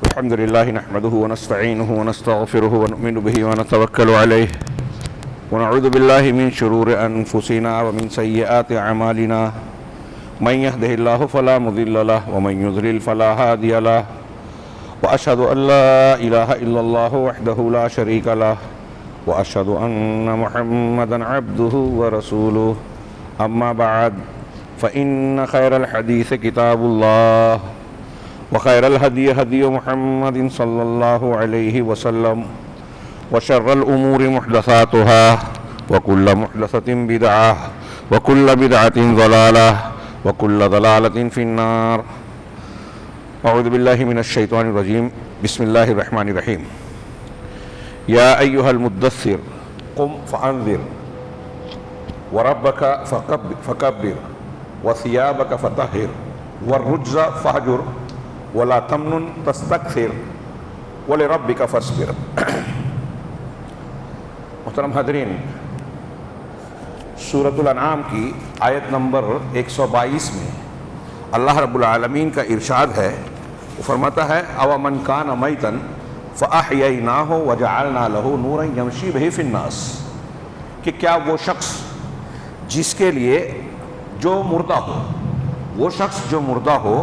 الحمد لله نحمده ونستعينه ونستغفره ونؤمن به ونتوكل عليه ونعوذ بالله من شرور أنفسنا ومن سيئات أعمالنا من يهده الله فلا مضل له ومن يضلل فلا هادي له وأشهد أن لا إله إلا الله وحده لا شريك له وأشهد أن محمدا عبده ورسوله أما بعد فإن خير الحديث كتاب الله وخير الهدي هدي محمد صلى الله عليه وسلم وشر الأمور محدثاتها وكل محدثة بدعة وكل بدعة ضلالة وكل ضلالة في النار. أعوذ بالله من الشيطان الرجيم. بسم الله الرحمن الرحيم. يا أيها المدثر قم فأنذر وربك فكبر وثيابك فطهر والرجز فاهجر ولا تمنن تستكثر ولربك فاصبر. محترم حاضرین، سورۃ الانعام کی آیت نمبر 122 میں اللہ رب العالمین کا ارشاد ہے. وہ فرماتا ہے او من کان میتا فاحییناہ وجعلنا لہ نورا یمشی بہ فی الناس، کہ کیا وہ شخص جس کے لیے جو مردہ ہو، وہ شخص جو مردہ ہو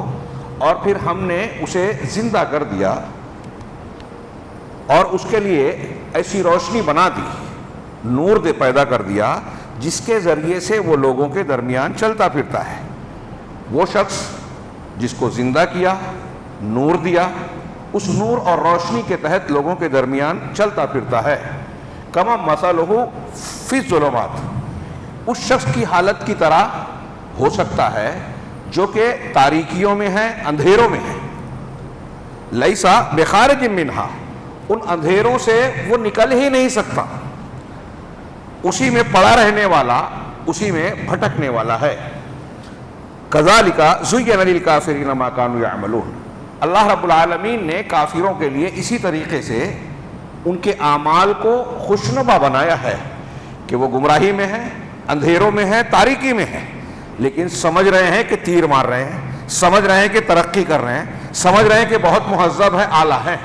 اور پھر ہم نے اسے زندہ کر دیا اور اس کے لیے ایسی روشنی بنا دی، نور دے پیدا کر دیا جس کے ذریعے سے وہ لوگوں کے درمیان چلتا پھرتا ہے. وہ شخص جس کو زندہ کیا، نور دیا، اس نور اور روشنی کے تحت لوگوں کے درمیان چلتا پھرتا ہے. کما مثلہ فی الظلمات، اس شخص کی حالت کی طرح ہو سکتا ہے جو کہ تاریکیوں میں ہے، اندھیروں میں ہے. لیسا بخارج منہا، ان اندھیروں سے وہ نکل ہی نہیں سکتا، اسی میں پڑا رہنے والا، اسی میں بھٹکنے والا ہے. کذالک زین للکافرین ما کانوا یعملون، اللہ رب العالمین نے کافروں کے لیے اسی طریقے سے ان کے اعمال کو خوشنما بنایا ہے کہ وہ گمراہی میں ہیں، اندھیروں میں ہیں، تاریکی میں ہیں، لیکن سمجھ رہے ہیں کہ تیر مار رہے ہیں، سمجھ رہے ہیں کہ ترقی کر رہے ہیں، سمجھ رہے ہیں کہ بہت مہذب ہے، اعلیٰ ہے.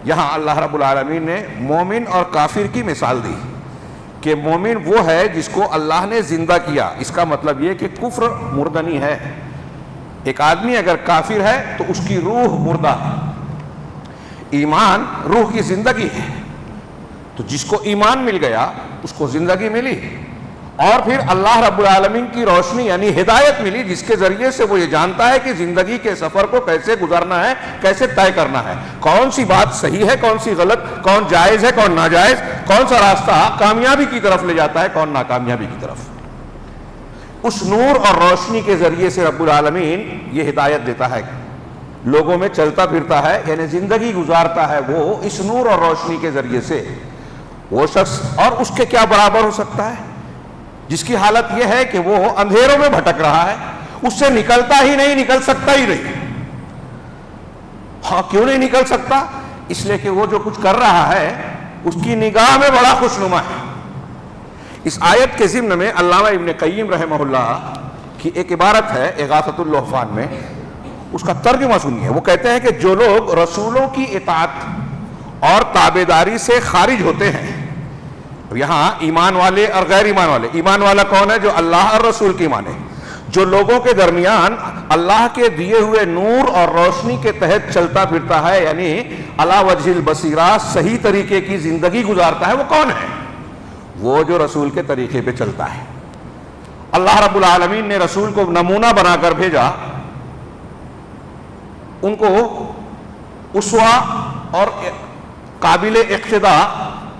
یہاں اللہ رب العالمین نے مومن اور کافر کی مثال دی کہ مومن وہ ہے جس کو اللہ نے زندہ کیا. اس کا مطلب یہ کہ کفر مردنی ہے. ایک آدمی اگر کافر ہے تو اس کی روح مردہ ہے، ایمان روح کی زندگی ہے. تو جس کو ایمان مل گیا اس کو زندگی ملی، اور پھر اللہ رب العالمین کی روشنی یعنی ہدایت ملی جس کے ذریعے سے وہ یہ جانتا ہے کہ زندگی کے سفر کو کیسے گزارنا ہے، کیسے طے کرنا ہے، کون سی بات صحیح ہے، کون سی غلط، کون جائز ہے، کون ناجائز، کون سا راستہ کامیابی کی طرف لے جاتا ہے، کون ناکامیابی کی طرف. اس نور اور روشنی کے ذریعے سے رب العالمین یہ ہدایت دیتا ہے، لوگوں میں چلتا پھرتا ہے، یعنی زندگی گزارتا ہے وہ اس نور اور روشنی کے ذریعے سے. وہ شخص اور اس کے کیا برابر ہو سکتا ہے جس کی حالت یہ ہے کہ وہ اندھیروں میں بھٹک رہا ہے، اس سے نکلتا ہی نہیں، نکل سکتا ہی نہیں. ہاں، کیوں نہیں نکل سکتا؟ اس لیے کہ وہ جو کچھ کر رہا ہے اس کی نگاہ میں بڑا خوشنما ہے. اس آیت کے ضمن میں علامہ ابن قیم رحمہ اللہ کی ایک عبارت ہے اغاثۃ اللہفان میں، اس کا ترجمہ سنیے. وہ کہتے ہیں کہ جو لوگ رسولوں کی اطاعت اور تابعداری سے خارج ہوتے ہیں، یہاں ایمان والے اور غیر ایمان والے، ایمان والا کون ہے؟ جو اللہ اور رسول کی مانے، جو لوگوں کے درمیان اللہ کے دیے ہوئے نور اور روشنی کے تحت چلتا پھرتا ہے، یعنی علی وجہ البصیرہ صحیح طریقے کی زندگی گزارتا ہے. وہ کون ہے؟ وہ جو رسول کے طریقے پہ چلتا ہے. اللہ رب العالمین نے رسول کو نمونہ بنا کر بھیجا، ان کو اسوہ اور قابل اقتدا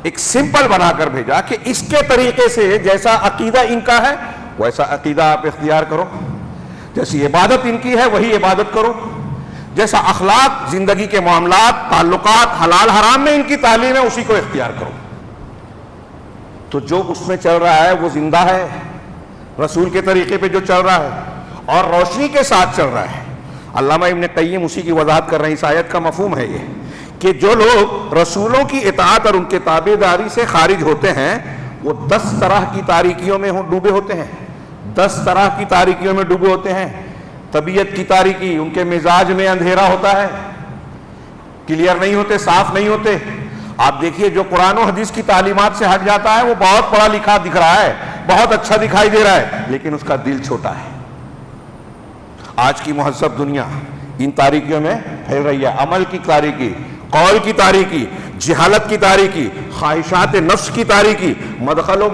ایک سمپل بنا کر بھیجا کہ اس کے طریقے سے جیسا عقیدہ ان کا ہے ویسا عقیدہ آپ اختیار کرو، جیسی عبادت ان کی ہے وہی عبادت کرو، جیسا اخلاق، زندگی کے معاملات، تعلقات، حلال حرام میں ان کی تعلیم ہے اسی کو اختیار کرو. تو جو اس میں چل رہا ہے وہ زندہ ہے، رسول کے طریقے پہ جو چل رہا ہے اور روشنی کے ساتھ چل رہا ہے. علامہ ابن قیم اسی کی وضاحت کر رہے ہیں. اس آیت کا مفہوم ہے یہ کہ جو لوگ رسولوں کی اطاعت اور ان کے تابعداری سے خارج ہوتے ہیں وہ 10 طرح کی تاریکیوں میں ڈوبے ہوتے ہیں، 10 طرح کی تاریکیوں میں ڈوبے ہوتے ہیں. طبیعت کی تاریکی، ان کے مزاج میں اندھیرا ہوتا ہے، کلیئر نہیں ہوتے، صاف نہیں ہوتے. آپ دیکھیے جو قرآن و حدیث کی تعلیمات سے ہٹ جاتا ہے وہ بہت پڑھا لکھا دکھ رہا ہے، بہت اچھا دکھائی دے رہا ہے، لیکن اس کا دل چھوٹا ہے. آج کی مہذب دنیا ان تاریکیوں میں پھیل رہی ہے. عمل کی تاریکی، قول کی تاریکی، جہالت کی تاریکی، خواہشات نفس کی تاریکی، مدخل و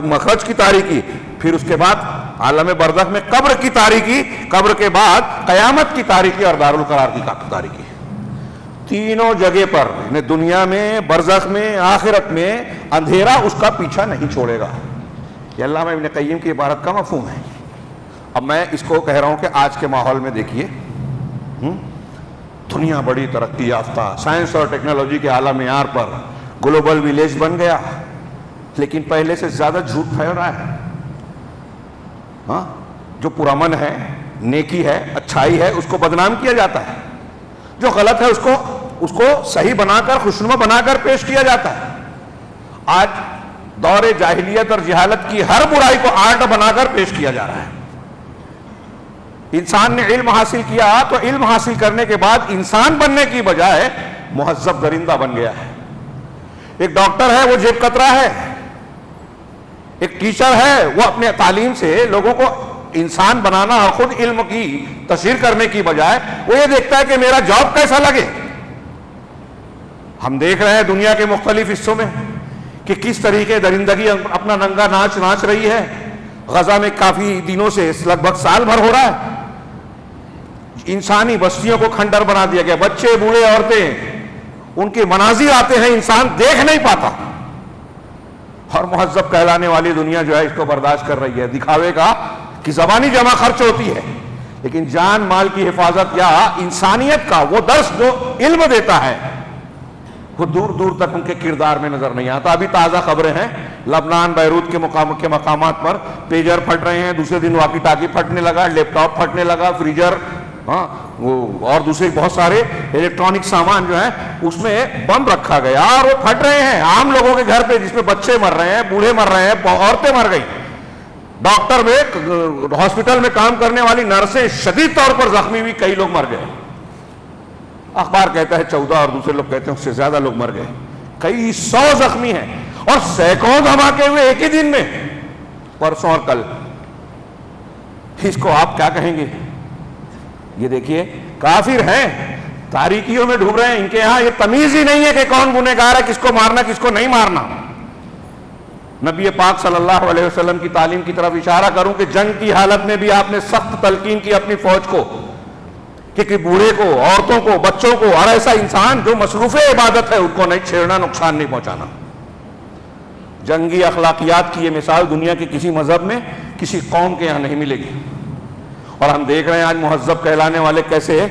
مخرج کی تاریکی، پھر اس کے بعد عالم برزخ میں قبر کی تاریکی، قبر کے بعد قیامت کی تاریکی اور دارالقرار کی تاریکی. تینوں جگہ پر دنیا میں، برزخ میں، آخرت میں اندھیرا اس کا پیچھا نہیں چھوڑے گا. یہ علامہ ابن قیم کی عبارت کا مفہوم ہے. اب میں اس کو کہہ رہا ہوں کہ آج کے ماحول میں دیکھیے، دنیا بڑی ترقی یافتہ، سائنس اور ٹیکنالوجی کے اعلیٰ معیار پر گلوبل ویلیج بن گیا، لیکن پہلے سے زیادہ جھوٹ پھیل رہا ہے. جو پرامن ہے، نیکی ہے، اچھائی ہے، اس کو بدنام کیا جاتا ہے. جو غلط ہے اس کو صحیح بنا کر، خوشنما بنا کر پیش کیا جاتا ہے. آج دور جاہلیت اور جہالت کی ہر برائی کو آرٹ بنا کر پیش کیا جا رہا ہے. انسان نے علم حاصل کیا تو علم حاصل کرنے کے بعد انسان بننے کی بجائے مہذب درندہ بن گیا ہے. ایک ڈاکٹر ہے وہ جیب کترا ہے، ایک ٹیچر ہے وہ اپنے تعلیم سے لوگوں کو انسان بنانا اور خود علم کی تشہیر کرنے کی بجائے وہ یہ دیکھتا ہے کہ میرا جاب کیسا لگے. ہم دیکھ رہے ہیں دنیا کے مختلف حصوں میں کہ کس طریقے درندگی اپنا ننگا ناچ ناچ رہی ہے. غزہ میں کافی دنوں سے لگ بھگ سال بھر ہو رہا ہے. انسانی بستیوں کو کھنڈر بنا دیا گیا. بچے، بوڑھے، عورتیں، ان کے مناظر آتے ہیں، انسان دیکھ نہیں پاتا. اور مہذب کہلانے والی دنیا جو ہے اس کو برداشت کر رہی ہے. دکھاوے کا کہ زبانی جمع خرچ ہوتی ہے، لیکن جان مال کی حفاظت یا انسانیت کا وہ درس جو علم دیتا ہے وہ دور دور تک ان کے کردار میں نظر نہیں آتا. ابھی تازہ خبریں ہیں، لبنان، بیروت کے مقامات پر پیجر پھٹ رہے ہیں، دوسرے دن واکی ٹاکی پھٹنے لگا، لیپ ٹاپ پھٹنے لگا، فریجر اور دوسرے بہت سارے الیکٹرانک سامان جو ہیں اس میں بم رکھا گیا اور وہ پھٹ رہے ہیں عام لوگوں کے گھر پہ، جس میں بچے مر رہے ہیں، بوڑھے مر رہے ہیں، عورتیں مر گئی. ڈاکٹر میں، ہاسپٹل میں کام کرنے والی نرسیں شدید طور پر زخمی ہوئی، کئی لوگ مر گئے. اخبار کہتا ہے 14 اور دوسرے لوگ کہتے ہیں اس سے زیادہ لوگ مر گئے. کئی 100 زخمی ہیں اور سینکڑوں دھماکے ہوئے ایک ہی دن میں، پرسوں اور کل. اس کو آپ کیا کہیں گے؟ یہ دیکھیے کافر ہیں، تاریکیوں میں ڈوب رہے ہیں. ان کے ہاں یہ تمیز ہی نہیں ہے کہ کون گنہگار ہے، کس کو مارنا کس کو نہیں مارنا. نبی پاک صلی اللہ علیہ وسلم کی تعلیم کی طرف اشارہ کروں کہ جنگ کی حالت میں بھی آپ نے سخت تلقین کی اپنی فوج کو کہ بوڑھے کو، عورتوں کو، بچوں کو اور ایسا انسان جو مصروف عبادت ہے ان کو نہیں چھیڑنا، نقصان نہیں پہنچانا. جنگی اخلاقیات کی یہ مثال دنیا کے کسی مذہب میں، کسی قوم کے یہاں نہیں ملے گی. اور ہم دیکھ رہے ہیں آج مہذب کہلانے والے کیسے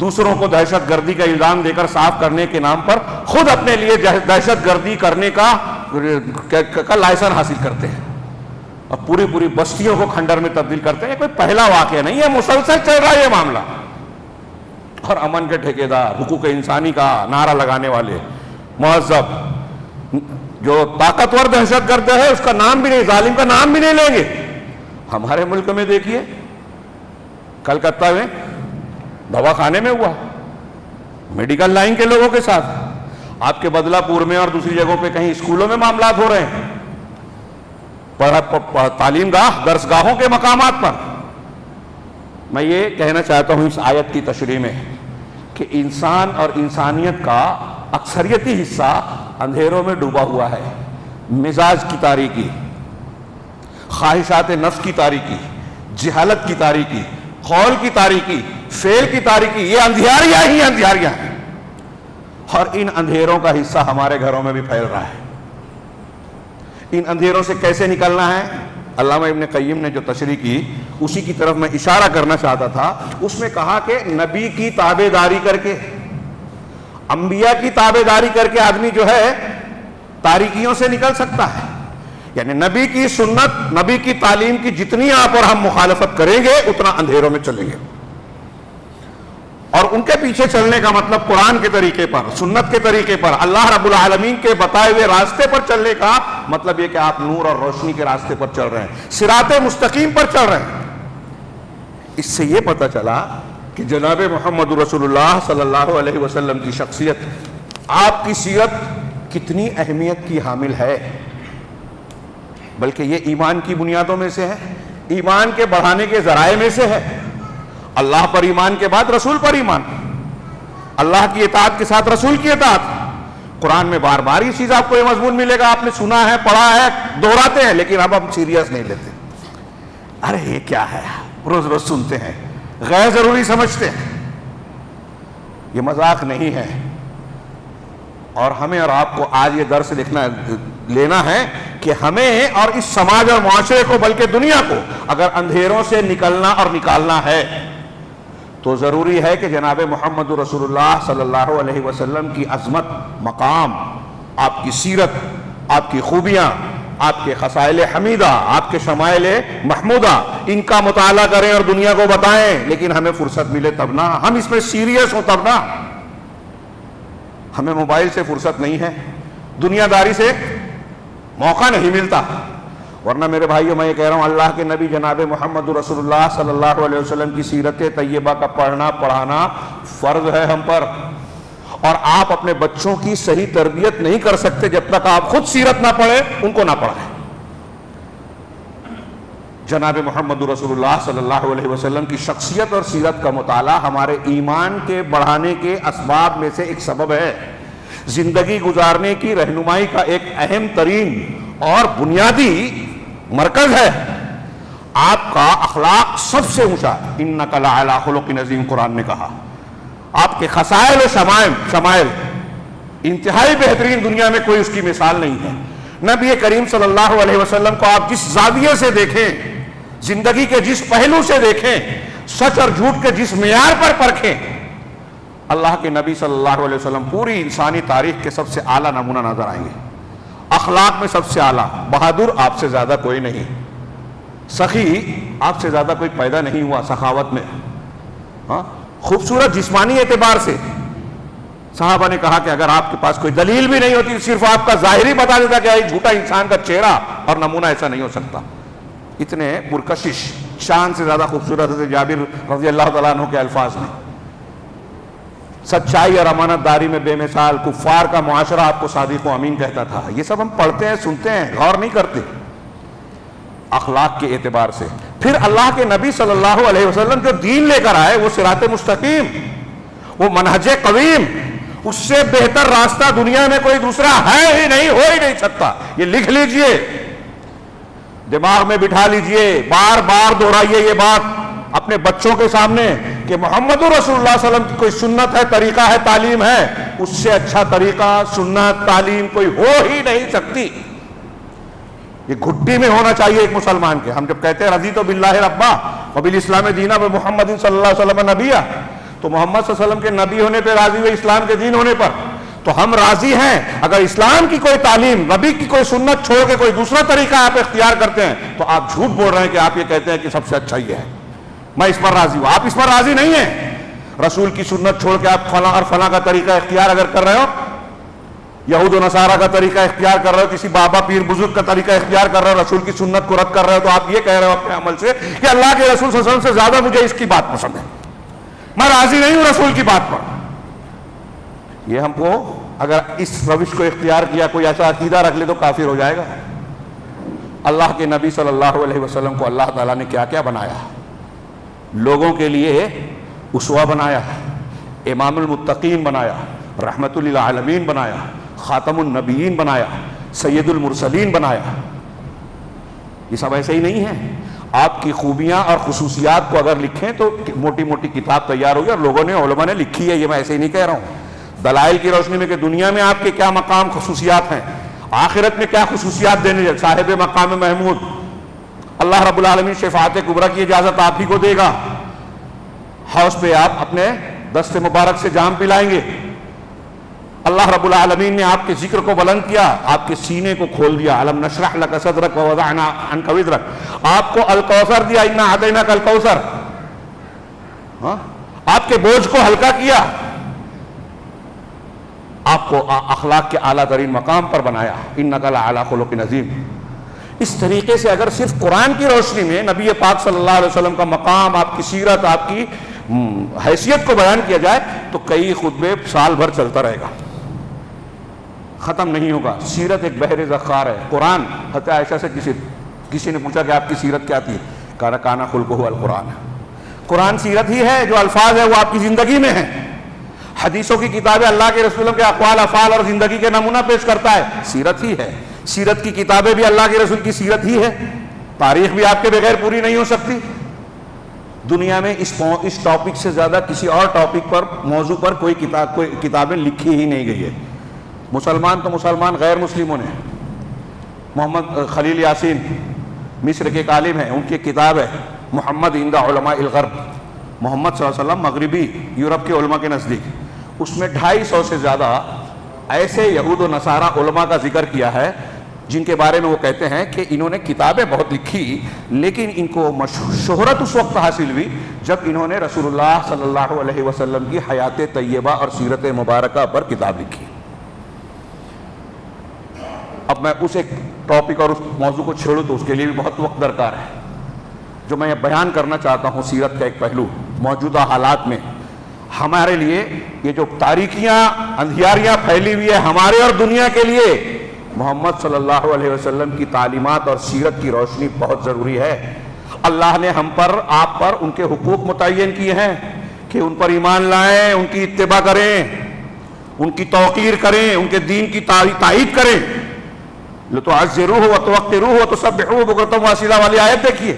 دوسروں کو دہشت گردی کا الزام دے کر صاف کرنے کے نام پر خود اپنے لیے دہشت گردی کرنے کا لائسنس حاصل کرتے ہیں اور پوری بستیوں کو کھنڈر میں تبدیل کرتے ہیں. کوئی پہلا واقعہ نہیں ہے، مسلسل چل رہا ہے یہ معاملہ. اور امن کے ٹھیکیدار، حقوق انسانی کا نعرہ لگانے والے مہذب جو طاقتور دہشت گرد ہے اس کا نام بھی نہیں، ظالم کا نام بھی نہیں لیں گے. ہمارے ملک میں دیکھیے کلکتہ میں دواخانے میں ہوا، میڈیکل لائن کے لوگوں کے ساتھ. آپ کے بدلہ پور میں اور دوسری جگہوں پہ کہیں اسکولوں میں معاملات ہو رہے ہیں، تعلیم گاہ، درس گاہوں کے مقامات پر. میں یہ کہنا چاہتا ہوں اس آیت کی تشریح میں کہ انسان اور انسانیت کا اکثریتی حصہ اندھیروں میں ڈوبا ہوا ہے. مزاج کی تاریکی، خواہشات نفس کی تاریکی، جہالت کی تاریکی، قول کی تاریکی، فعل کی تاریکی، یہ اندھیاریاں ہی اندھیاریاں ہیں. اور ان اندھیروں کا حصہ ہمارے گھروں میں بھی پھیل رہا ہے. ان اندھیروں سے کیسے نکلنا ہے؟ علامہ ابن قیم نے جو تشریح کی اسی کی طرف میں اشارہ کرنا چاہتا تھا. اس میں کہا کہ نبی کی تابع داری کر کے، انبیاء کی تابع داری کر کے آدمی جو ہے تاریکیوں سے نکل سکتا ہے. یعنی نبی کی سنت، نبی کی تعلیم کی جتنی آپ اور ہم مخالفت کریں گے اتنا اندھیروں میں چلیں گے. اور ان کے پیچھے چلنے کا مطلب قرآن کے طریقے پر، سنت کے طریقے پر، اللہ رب العالمین کے بتائے ہوئے راستے پر چلنے کا مطلب یہ کہ آپ نور اور روشنی کے راستے پر چل رہے ہیں، صراط مستقیم پر چل رہے ہیں. اس سے یہ پتہ چلا کہ جناب محمد رسول اللہ صلی اللہ علیہ وسلم کی شخصیت، آپ کی سیرت کتنی اہمیت کی حامل ہے، بلکہ یہ ایمان کی بنیادوں میں سے ہے، ایمان کے بڑھانے کے ذرائع میں سے ہے۔ اللہ پر ایمان کے بعد رسول پر ایمان، اللہ کی اطاعت کے ساتھ رسول کی اطاعت۔ قرآن میں بار بار یہ چیز آپ کو یہ مضمون ملے گا، آپ نے سنا ہے، پڑھا ہے، دہراتے ہیں، لیکن اب ہم سیریس نہیں لیتے۔ ارے یہ کیا ہے، روز روز سنتے ہیں، غیر ضروری سمجھتے ہیں۔ یہ مذاق نہیں ہے، اور ہمیں اور آپ کو آج یہ درس لینا ہے کہ ہمیں اور اس سماج اور معاشرے کو، بلکہ دنیا کو، اگر اندھیروں سے نکلنا اور نکالنا ہے تو ضروری ہے کہ جناب محمد رسول اللہ صلی اللہ علیہ وسلم کی عظمت، مقام، آپ کی سیرت، آپ کی خوبیاں، آپ کے خصائل حمیدہ، آپ کے شمائل محمودہ، ان کا مطالعہ کریں اور دنیا کو بتائیں۔ لیکن ہمیں فرصت ملے تب نہ، ہم اس میں سیریس ہوں تب نہ۔ ہمیں موبائل سے فرصت نہیں ہے، دنیا داری سے موقع نہیں ملتا۔ ورنہ میرے بھائیوں، میں یہ کہہ رہا ہوں، اللہ کے نبی جناب محمد رسول اللہ صلی اللہ علیہ وسلم کی سیرت طیبہ کا پڑھنا پڑھانا فرض ہے ہم پر، اور آپ اپنے بچوں کی صحیح تربیت نہیں کر سکتے جب تک آپ خود سیرت نہ پڑھیں، ان کو نہ پڑھائیں۔ جناب محمد رسول اللہ صلی اللہ علیہ وسلم کی شخصیت اور سیرت کا مطالعہ ہمارے ایمان کے بڑھانے کے اسباب میں سے ایک سبب ہے، زندگی گزارنے کی رہنمائی کا ایک اہم ترین اور بنیادی مرکز ہے۔ آپ کا اخلاق سب سے اونچا، انک لعلی خلق عظیم، قرآن نے کہا۔ آپ کے خصائل و شمائل انتہائی بہترین، دنیا میں کوئی اس کی مثال نہیں ہے۔ نبی کریم صلی اللہ علیہ وسلم کو آپ جس زاویے سے دیکھیں، زندگی کے جس پہلو سے دیکھیں، سچ اور جھوٹ کے جس معیار پر پرکھیں، اللہ کے نبی صلی اللہ علیہ وسلم پوری انسانی تاریخ کے سب سے اعلیٰ نمونہ نظر آئیں گے۔ اخلاق میں سب سے اعلیٰ، بہادر آپ سے زیادہ کوئی نہیں، سخی آپ سے زیادہ کوئی پیدا نہیں ہوا سخاوت میں، خوبصورت جسمانی اعتبار سے۔ صحابہ نے کہا کہ اگر آپ کے پاس کوئی دلیل بھی نہیں ہوتی، صرف آپ کا ظاہر ہی بتا دیتا کہ یہ جھوٹا انسان کا چہرہ اور نمونہ ایسا نہیں ہو سکتا۔ اتنے پرکشش، شان سے زیادہ خوبصورت حضرت جابر رضی اللہ تعالیٰ عنہ کے الفاظ میں، سچائی اور امانت داری میں بے مثال، کفار کا معاشرہ آپ کو صادق و امین کہتا تھا۔ یہ سب ہم پڑھتے ہیں، سنتے ہیں، غور نہیں کرتے۔ اخلاق کے اعتبار سے پھر اللہ کے نبی صلی اللہ علیہ وسلم جو دین لے کر آئے، وہ صراط مستقیم، وہ منہج قویم، اس سے بہتر راستہ دنیا میں کوئی دوسرا ہے ہی نہیں، ہو ہی نہیں سکتا۔ یہ لکھ لیجئے، دماغ میں بٹھا لیجئے، بار بار دہرائیے یہ بات اپنے بچوں کے سامنے کہ محمد رسول اللہ صلی اللہ علیہ وسلم کی کوئی سنت ہے، طریقہ ہے، تعلیم ہے، اس سے اچھا طریقہ، سنت، تعلیم کوئی ہو ہی نہیں سکتی۔ یہ گھٹی میں ہونا چاہیے ایک مسلمان کے۔ ہم جب کہتے ہیں رضیت باللہ ربا وبالاسلام دینا ومحمد صلی اللہ علیہ وسلم نبیہ، تو محمد صلی اللہ علیہ وسلم کے نبی ہونے پہ راضی ہوئے، اسلام کے دین ہونے پر تو ہم راضی ہیں۔ اگر اسلام کی کوئی تعلیم، نبی کی کوئی سنت چھوڑ کے کوئی دوسرا طریقہ آپ اختیار کرتے ہیں تو آپ جھوٹ بول رہے ہیں کہ آپ یہ کہتے ہیں کہ سب سے اچھا یہ ہے، میں اس پر راضی ہوں۔ آپ اس پر راضی نہیں ہیں۔ رسول کی سنت چھوڑ کے آپ فلاں اور فلاں کا طریقہ اختیار اگر کر رہے ہو، یہود و نصارہ کا طریقہ اختیار کر رہے ہو، کسی بابا پیر بزرگ کا طریقہ اختیار کر رہے ہو، رسول کی سنت کو رد کر رہے ہو، تو آپ یہ کہہ رہے ہو اپنے عمل سے کہ اللہ کے رسول صلی اللہ علیہ وسلم سے زیادہ مجھے اس کی بات پسند ہے، میں راضی نہیں ہوں رسول کی بات پر۔ یہ ہم کو اگر اس روش کو اختیار کیا، کوئی ایسا عقیدہ رکھ لے تو کافر ہو جائے گا۔ اللہ کے نبی صلی اللہ علیہ وسلم کو اللہ تعالیٰ نے کیا کیا بنایا، لوگوں کے لیے اسوہ بنایا، امام المتقین بنایا، رحمت للعالمین بنایا، خاتم النبیین بنایا، سید المرسلین بنایا۔ یہ سب ایسے ہی نہیں ہیں۔ آپ کی خوبیاں اور خصوصیات کو اگر لکھیں تو موٹی موٹی کتاب تیار ہوگی، اور لوگوں نے، علماء نے لکھی ہے، یہ میں ایسے ہی نہیں کہہ رہا ہوں۔ دلائل کی روشنی میں کہ دنیا میں آپ کے کیا مقام، خصوصیات ہیں، آخرت میں کیا خصوصیات دینے، صاحب مقام محمود، اللہ رب العالمین شفاعت کبریٰ کی اجازت آپ ہی کو دے گا، حوض پہ آپ اپنے دست مبارک سے جام پلائیں گے۔ اللہ رب العالمین نے آپ کے ذکر کو بلند کیا، آپ کے سینے کو کھول دیا، الم نشرح لک صدرک ووضعنا عنک وزرک، آپ کو الکوثر دیا، انا اعطیناک الکوثر، آپ کے بوجھ کو ہلکا کیا، آپ کو اخلاق کے اعلیٰ ترین مقام پر بنایا، انک لعلی خلق عظیم۔ اس طریقے سے اگر صرف قرآن کی روشنی میں نبی پاک صلی اللہ علیہ وسلم کا مقام، آپ کی سیرت، آپ کی حیثیت کو بیان کیا جائے تو کئی خطبے سال بھر چلتا رہے گا، ختم نہیں ہوگا۔ سیرت ایک بحر ذخار ہے۔ قرآن، حضرت عائشہ سے کسی نے پوچھا کہ آپ کی سیرت کیا تھی؟ کانا خلقہ القرآن۔ قرآن سیرت ہی ہے، جو الفاظ ہے وہ آپ کی زندگی میں ہے۔ حدیثوں کی کتابیں اللہ کے رسولوں کے اقوال، افعال اور زندگی کے نمونہ پیش کرتا ہے، سیرت ہی ہے۔ سیرت کی کتابیں بھی اللہ کے رسول کی سیرت ہی ہے۔ تاریخ بھی آپ کے بغیر پوری نہیں ہو سکتی۔ دنیا میں اس ٹاپک سے زیادہ کسی اور ٹاپک پر، موضوع پر کوئی کتابیں لکھی ہی نہیں گئی ہے۔ مسلمان تو مسلمان، غیر مسلموں نے، محمد خلیل یاسین مصر کے ایک عالم ہیں، ان کی کتاب ہے محمد عند علماء الغرب، محمد صلی اللہ علیہ وسلم مغربی یورپ کے علماء کے نزدیک۔ اس میں 250 سے زیادہ ایسے یہود و نصارہ علماء کا ذکر کیا ہے جن کے بارے میں وہ کہتے ہیں کہ انہوں نے کتابیں بہت لکھی، لیکن ان کو شہرت اس وقت حاصل ہوئی جب انہوں نے رسول اللہ صلی اللہ علیہ وسلم کی حیات طیبہ اور سیرت مبارکہ پر کتاب لکھی۔ اب میں اس ایک ٹاپک اور اس موضوع کو چھیڑوں تو اس کے لیے بھی بہت وقت درکار ہے۔ جو میں بیان کرنا چاہتا ہوں سیرت کا ایک پہلو، موجودہ حالات میں ہمارے لیے یہ جو تاریکیاں، اندھیاریاں پھیلی ہوئی ہے ہمارے اور دنیا کے لیے، محمد صلی اللہ علیہ وسلم کی تعلیمات اور سیرت کی روشنی بہت ضروری ہے۔ اللہ نے ہم پر، آپ پر ان کے حقوق متعین کیے ہیں کہ ان پر ایمان لائیں، ان کی اتباع کریں، ان کی توقیر کریں، ان کے دین کی تائید کریں۔ لتعزروہ وتوقروہ وتسبحوہ بکرۃ واصیلا والی آیت دیکھیے،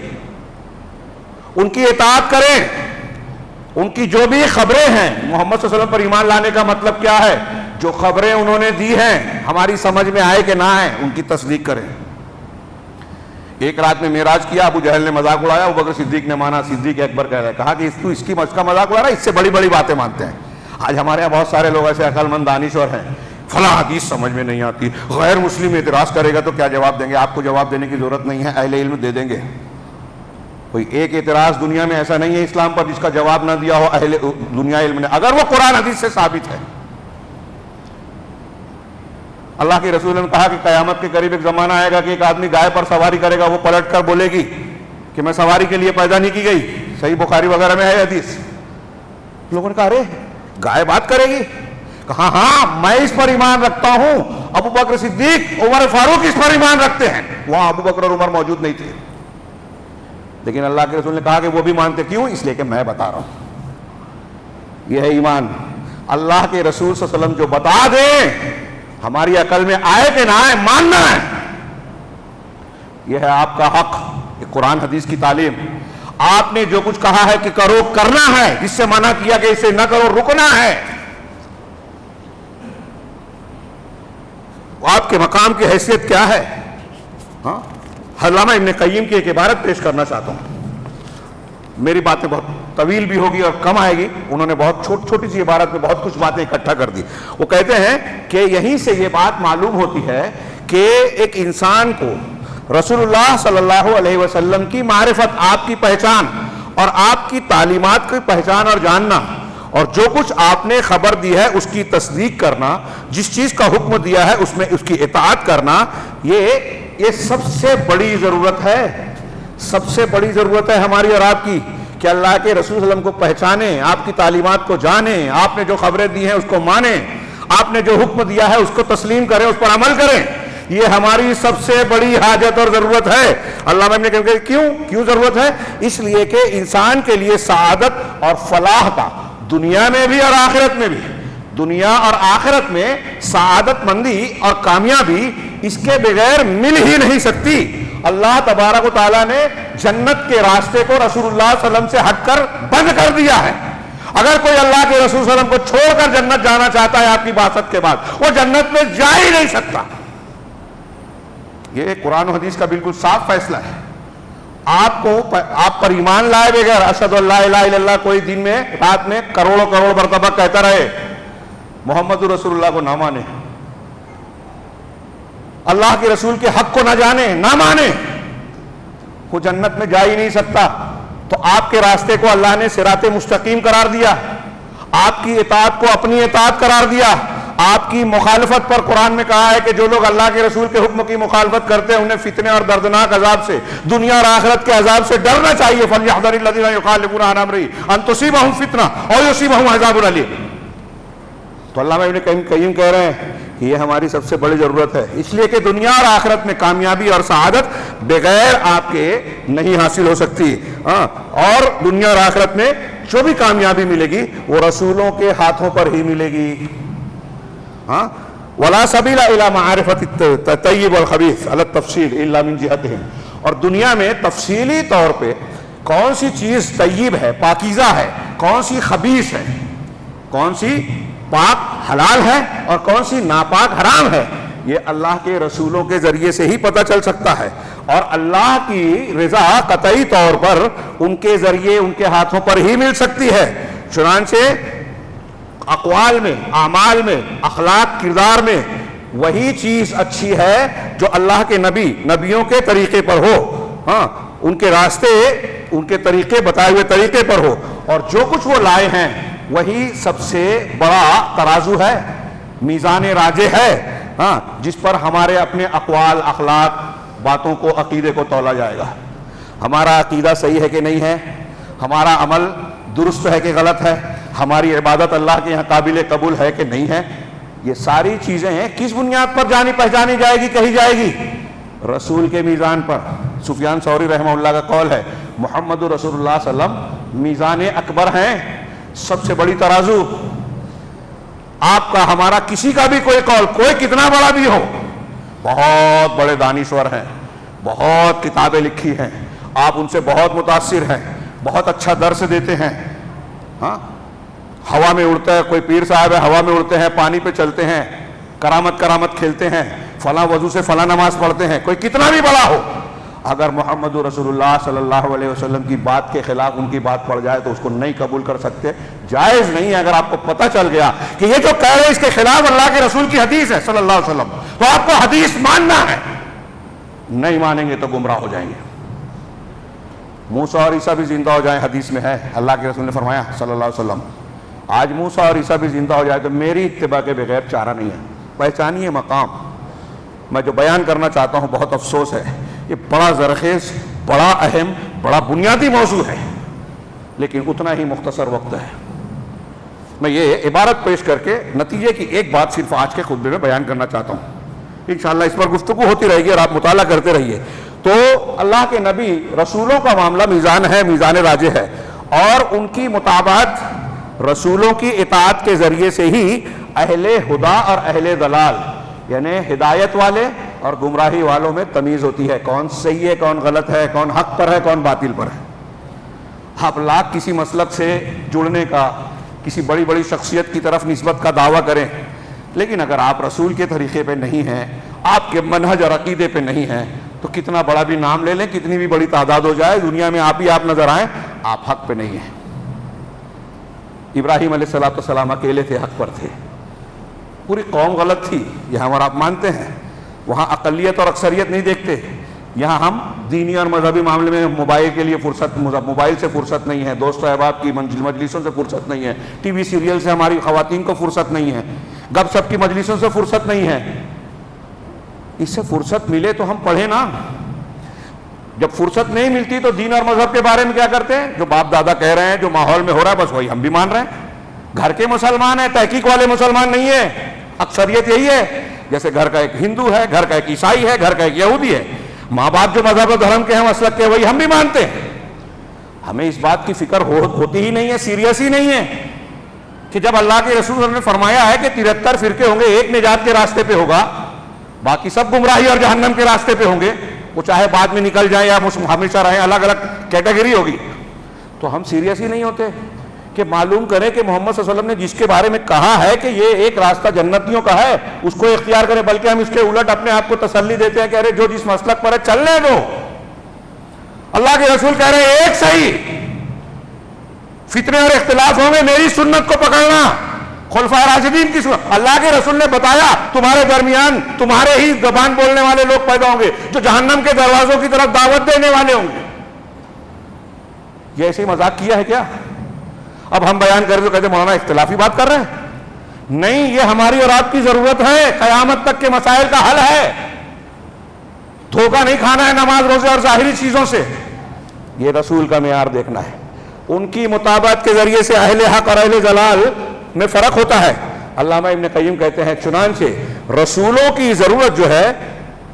ان کی اطاعت کریں۔ ان کی جو بھی خبریں ہیں، محمد صلی اللہ علیہ وسلم پر ایمان لانے کا مطلب کیا ہے؟ جو خبریں انہوں نے دی ہیں، ہماری سمجھ میں آئے کہ نہ آئے، ان کی تصدیق کریں۔ ایک رات میں معراج کیا، ابو جہل نے مذاق اڑایا، ابوبکر صدیق نے مانا، صدیق اکبر کہا کہ اس کا مذاق اڑا رہا ہے، اس سے بڑی بڑی باتیں مانتے ہیں۔ آج ہمارے یہاں بہت سارے لوگ ایسے عقل مند دانشور ہیں، فلاں حدیث سمجھ میں نہیں آتی، غیر مسلم اعتراض کرے گا تو کیا جواب دیں گے؟ آپ کو جواب دینے کی ضرورت نہیں ہے، اہل علم دے دیں گے۔ کوئی ایک اعتراض دنیا میں ایسا نہیں ہے اسلام پر جس کا جواب نہ دیا ہو اہل دنیا علم نے، اگر وہ قرآن حدیث سے ثابت ہے۔ اللہ کے رسول نے کہا کہ قیامت کے قریب ایک زمانہ آئے گا کہ ایک آدمی گائے پر سواری کرے گا، وہ پلٹ کر بولے گی کہ میں سواری کے لیے پیدا نہیں کی گئی۔ صحیح بخاری وغیرہ میں ہے حدیث۔ لوگوں نے کہا ارے گائے بات کرے گی؟ کہا ہاں میں اس پر ایمان رکھتا ہوں، ابو بکر صدیق، عمر فاروق اس پر ایمان رکھتے ہیں۔ وہاں ابو بکر اور عمر موجود نہیں تھے، لیکن اللہ کے رسول نے کہا کہ وہ بھی مانتے۔ کیوں؟ اس لیے کہ میں بتا رہا ہوں۔ یہ ہے ایمان۔ اللہ کے رسول صلی اللہ علیہ وسلم جو بتا دیں، ہماری عقل میں آئے کہ نہ آئے، ماننا ہے۔ یہ ہے آپ کا حق، یہ قرآن حدیث کی تعلیم۔ آپ نے جو کچھ کہا ہے کہ کرو، کرنا ہے، جس سے منع کیا کہ اسے نہ کرو، رکنا ہے۔ آپ کے مقام کی حیثیت کیا ہے؟ ہاں، علامہ ابن قیم کی ایک عبارت پیش کرنا چاہتا ہوں۔ میری باتیں بہت طویل بھی ہوگی اور کم آئے گی، انہوں نے بہت چھوٹی سی عبارت میں بہت کچھ باتیں اکٹھا کر دی۔ وہ کہتے ہیں کہ یہیں سے یہ بات معلوم ہوتی ہے کہ ایک انسان کو رسول اللہ صلی اللہ علیہ وسلم کی معرفت، آپ کی پہچان اور آپ کی تعلیمات کی پہچان اور جاننا، اور جو کچھ آپ نے خبر دی ہے اس کی تصدیق کرنا، جس چیز کا حکم دیا ہے اس میں اس کی اطاعت کرنا، یہ سب سے بڑی ضرورت ہے۔ سب سے بڑی ضرورت ہے ہماری اور آپ کی کہ اللہ کے رسول صلی اللہ علیہ وسلم کو پہچانیں، آپ کی تعلیمات کو جانیں، آپ نے جو خبریں دی ہیں اس کو مانیں، آپ نے جو حکم دیا ہے اس کو تسلیم کریں، اس پر عمل کریں۔ یہ ہماری سب سے بڑی حاجت اور ضرورت ہے۔ علامہ نے کہا کیوں ضرورت ہے؟ اس لیے کہ انسان کے لیے سعادت اور فلاح کا، دنیا میں بھی اور آخرت میں بھی، دنیا اور آخرت میں سعادت مندی اور کامیابی اس کے بغیر مل ہی نہیں سکتی۔ اللہ تبارک و تعالیٰ نے جنت کے راستے کو رسول اللہ صلی اللہ علیہ وسلم سے ہٹ کر بند کر دیا ہے۔ اگر کوئی اللہ کے رسول صلی اللہ علیہ وسلم کو چھوڑ کر جنت جانا چاہتا ہے آپ کی بعثت کے بعد، وہ جنت میں جا ہی نہیں سکتا۔ یہ قرآن و حدیث کا بالکل صاف فیصلہ ہے۔ آپ پر ایمان لائے بغیر اشہد ان لا الہ الا اللہ کوئی دن میں رات میں کروڑوں مرتبہ کہتا رہے، محمد رسول اللہ کو نہ مانے، اللہ کے رسول کے حق کو نہ جانے، نہ مانے، وہ جنت میں جا ہی نہیں سکتا۔ تو آپ کے راستے کو اللہ نے صراط مستقیم قرار دیا، آپ کی اطاعت کو اپنی اطاعت قرار دیا، آپ کی مخالفت پر قرآن میں کہا ہے کہ جو لوگ اللہ کے رسول کے حکم کی مخالفت کرتے ہیں انہیں فتنے اور دردناک عذاب سے، دنیا اور آخرت کے عذاب سے ڈرنا چاہیے. فَلْيَحْذَرِ الَّذِينَ يُخَالِفُونَ عَنْ أَمْرِهِ أَن تُصِيبَهُمْ فِتْنَةٌ أَوْ يُصِيبَهُمْ عَذَابٌ أَلِيمٌ. تو علامہ ابن قیم کہہ رہے ہیں کہ یہ ہماری سب سے بڑی ضرورت ہے، اس لیے کہ دنیا اور آخرت میں کامیابی اور سعادت بغیر آپ کے نہیں حاصل ہو سکتی. اور دنیا اور آخرت میں جو بھی کامیابی ملے گی وہ رسولوں کے ہاتھوں پر ہی ملے گی. وَلَا سَبِيلَ إِلَى مَعَارِفَةِ الطَّيِّبِ وَالْخَبِيثِ عَلَى التَّفْصِيلِ إِلَّا مِنْ جِهَتِهِمْ. اور دنیا میں تفصیلی طور پہ کون سی چیز طیب ہے، پاکیزہ ہے، کون سی خبیث ہے، کون سی پاک حلال ہے اور کون سی ناپاک حرام ہے، یہ اللہ کے رسولوں کے ذریعے سے ہی پتہ چل سکتا ہے. اور اللہ کی رضا قطعی طور پر ان کے ذریعے، ان کے ہاتھوں پر ہی مل سکتی ہے. چنانچہ اقوال میں، اعمال میں، اخلاق، کردار میں وہی چیز اچھی ہے جو اللہ کے نبیوں کے طریقے پر ہو، ان کے راستے، ان کے طریقے، بتائے ہوئے طریقے پر ہو. اور جو کچھ وہ لائے ہیں وہی سب سے بڑا ترازو ہے، میزان راجح ہے، جس پر ہمارے اپنے اقوال، اخلاق، باتوں کو، عقیدے کو تولا جائے گا. ہمارا عقیدہ صحیح ہے کہ نہیں ہے، ہمارا عمل درست ہے کہ غلط ہے، ہماری عبادت اللہ کے یہاں قابل قبول ہے کہ نہیں ہے، یہ ساری چیزیں ہیں کس بنیاد پر جانی پہچانی جائے گی، کہی جائے گی؟ رسول کے میزان پر. سفیان ثوری رحمہ اللہ کا قول ہے محمد رسول اللہ صلی اللہ علیہ وسلم میزان اکبر ہیں، سب سے بڑی ترازو. آپ کا، ہمارا، کسی کا بھی کوئی قول، کوئی کتنا بڑا بھی ہو، بہت بڑے دانشور ہیں، بہت کتابیں لکھی ہیں، آپ ان سے بہت متاثر ہیں، بہت اچھا درس دیتے ہیں، ہوا میں اڑتا ہے، کوئی پیر صاحب ہے ہوا میں اڑتے ہیں، پانی پہ چلتے ہیں، کرامت کھیلتے ہیں، فلاں وضو سے فلاں نماز پڑھتے ہیں، کوئی کتنا بھی بڑا ہو، اگر محمد رسول اللہ صلی اللہ علیہ وسلم کی بات کے خلاف ان کی بات پڑ جائے تو اس کو نہیں قبول کر سکتے، جائز نہیں ہے. اگر آپ کو پتہ چل گیا کہ یہ جو کہہ رہے ہیں اس کے خلاف اللہ کے رسول کی حدیث ہے صلی اللہ علیہ وسلم، تو آپ کو حدیث ماننا ہے. نہیں مانیں گے تو گمراہ ہو جائیں گے. موسیٰ اور عیسیٰ بھی زندہ ہو جائیں، حدیث میں ہے، اللہ کے رسول نے فرمایا صلی اللہ علیہ وسلم، آج موسیٰ اور عیسیٰ بھی زندہ ہو جائے تو میری اتباع کے بغیر چارہ نہیں ہے. پہچانیے مقام. میں جو بیان کرنا چاہتا ہوں، بہت افسوس ہے، یہ بڑا زرخیز، بڑا اہم، بڑا بنیادی موضوع ہے، لیکن اتنا ہی مختصر وقت ہے. میں یہ عبارت پیش کر کے نتیجے کی ایک بات صرف آج کے خطبے میں بیان کرنا چاہتا ہوں. انشاءاللہ اس پر گفتگو ہوتی رہے گی اور آپ مطالعہ کرتے رہیے. تو اللہ کے نبی رسولوں کا معاملہ میزان ہے، میزان راجح ہے، اور ان کی مطابقت رسولوں کی اطاعت کے ذریعے سے ہی اہل ہدا اور اہل ضلال، یعنی ہدایت والے اور گمراہی والوں میں تمیز ہوتی ہے، کون صحیح ہے، کون غلط ہے، کون حق پر ہے، کون باطل پر ہے. آپ لاکھ کسی مسلک سے جڑنے کا، کسی بڑی بڑی شخصیت کی طرف نسبت کا دعویٰ کریں، لیکن اگر آپ رسول کے طریقے پہ نہیں ہیں، آپ کے منہج اور عقیدے پہ نہیں ہیں، تو کتنا بڑا بھی نام لے لیں، کتنی بھی بڑی تعداد ہو جائے، دنیا میں آپ ہی آپ نظر آئیں، آپ حق پہ نہیں ہیں. ابراہیم علیہ السلام اکیلے تھے، حق پر تھے، پوری قوم غلط تھی، یہ ہم اور آپ مانتے ہیں. وہاں اقلیت اور اکثریت نہیں دیکھتے. یہاں ہم دینی اور مذہبی معاملے میں موبائل کے لیے موبائل سے فرصت نہیں ہے، دوست و احباب کی مجلسوں سے فرصت نہیں ہے، ٹی وی سیریل سے ہماری خواتین کو فرصت نہیں ہے، گپ شپ کی مجلسوں سے فرصت نہیں ہے. اس سے فرصت ملے تو ہم پڑھیں نا. جب فرصت نہیں ملتی تو دین اور مذہب کے بارے میں کیا کرتے ہیں؟ جو باپ دادا کہہ رہے ہیں، جو ماحول میں ہو رہا ہے، بس وہی ہم بھی مان رہے ہیں. گھر کے مسلمان ہیں، تحقیق والے مسلمان نہیں ہیں. اکثریت یہی ہے، جیسے گھر کا ایک ہندو ہے، گھر کا ایک عیسائی ہے، گھر کا ایک یہودی ہے. ماں باپ جو مذہب و دھرم کے ہیں، مسلک کے، وہی ہم بھی مانتے ہیں. ہمیں اس بات کی فکر ہوتی ہی نہیں ہے، سیریس ہی نہیں ہے کہ جب اللہ کے رسول نے فرمایا ہے کہ 73 فرقے ہوں گے، ایک نجات کے راستے پہ ہوگا، باقی سب گمراہی اور جہنم کے راستے پہ ہوں گے، وہ چاہے بعد میں نکل جائیں یا ہمیشہ رہیں، الگ الگ کیٹیگری ہوگی. تو ہم سیریس ہی نہیں ہوتے کہ معلوم کریں کہ محمد صلی اللہ علیہ وسلم نے جس کے بارے میں کہا ہے کہ یہ ایک راستہ جنتیوں کا ہے، اس کو اختیار کریں، بلکہ ہم اس کے الٹ اپنے آپ کو تسلی دیتے ہیں کہ ارے جو جس مسلک پر ہے چلنے دو. اللہ کے رسول کہہ رہے ہیں ایک صحیح، فتنے اور اختلاف ہوں گے، میری سنت کو پکڑنا، خلفائے راشدین کی سنت. اللہ کے رسول نے بتایا تمہارے درمیان تمہارے ہی زبان بولنے والے لوگ پیدا ہوں گے جو جہنم کے دروازوں کی طرف دعوت دینے والے ہوں گے. یہ ایسے ہی مذاق کیا ہے کیا؟ اب ہم بیان کر رہے تو کہتے مولانا اختلافی بات کر رہے ہیں. نہیں، یہ ہماری اور آپ کی ضرورت ہے، قیامت تک کے مسائل کا حل ہے. دھوکہ نہیں کھانا ہے نماز روزے اور ظاہری چیزوں سے. یہ رسول کا معیار دیکھنا ہے. ان کی مطابقت کے ذریعے سے اہل حق اور اہل ضلال میں فرق ہوتا ہے. علامہ ابن قیم کہتے ہیں چنانچہ رسولوں کی ضرورت جو ہے،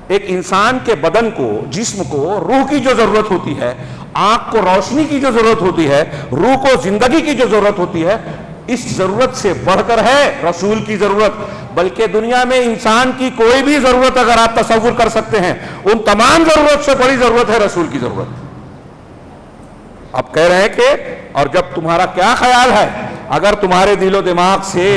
ایک انسان کے بدن کو، جسم کو روح کی جو ضرورت ہوتی ہے، آنکھ کو روشنی کی جو ضرورت ہوتی ہے، روح کو زندگی کی جو ضرورت ہوتی ہے، اس ضرورت سے بڑھ کر ہے رسول کی ضرورت. بلکہ دنیا میں انسان کی کوئی بھی ضرورت اگر آپ تصور کر سکتے ہیں، ان تمام ضرورت سے بڑی ضرورت ہے رسول کی ضرورت. اب کہہ رہے ہیں کہ اور جب تمہارا کیا خیال ہے، اگر تمہارے دل و دماغ سے،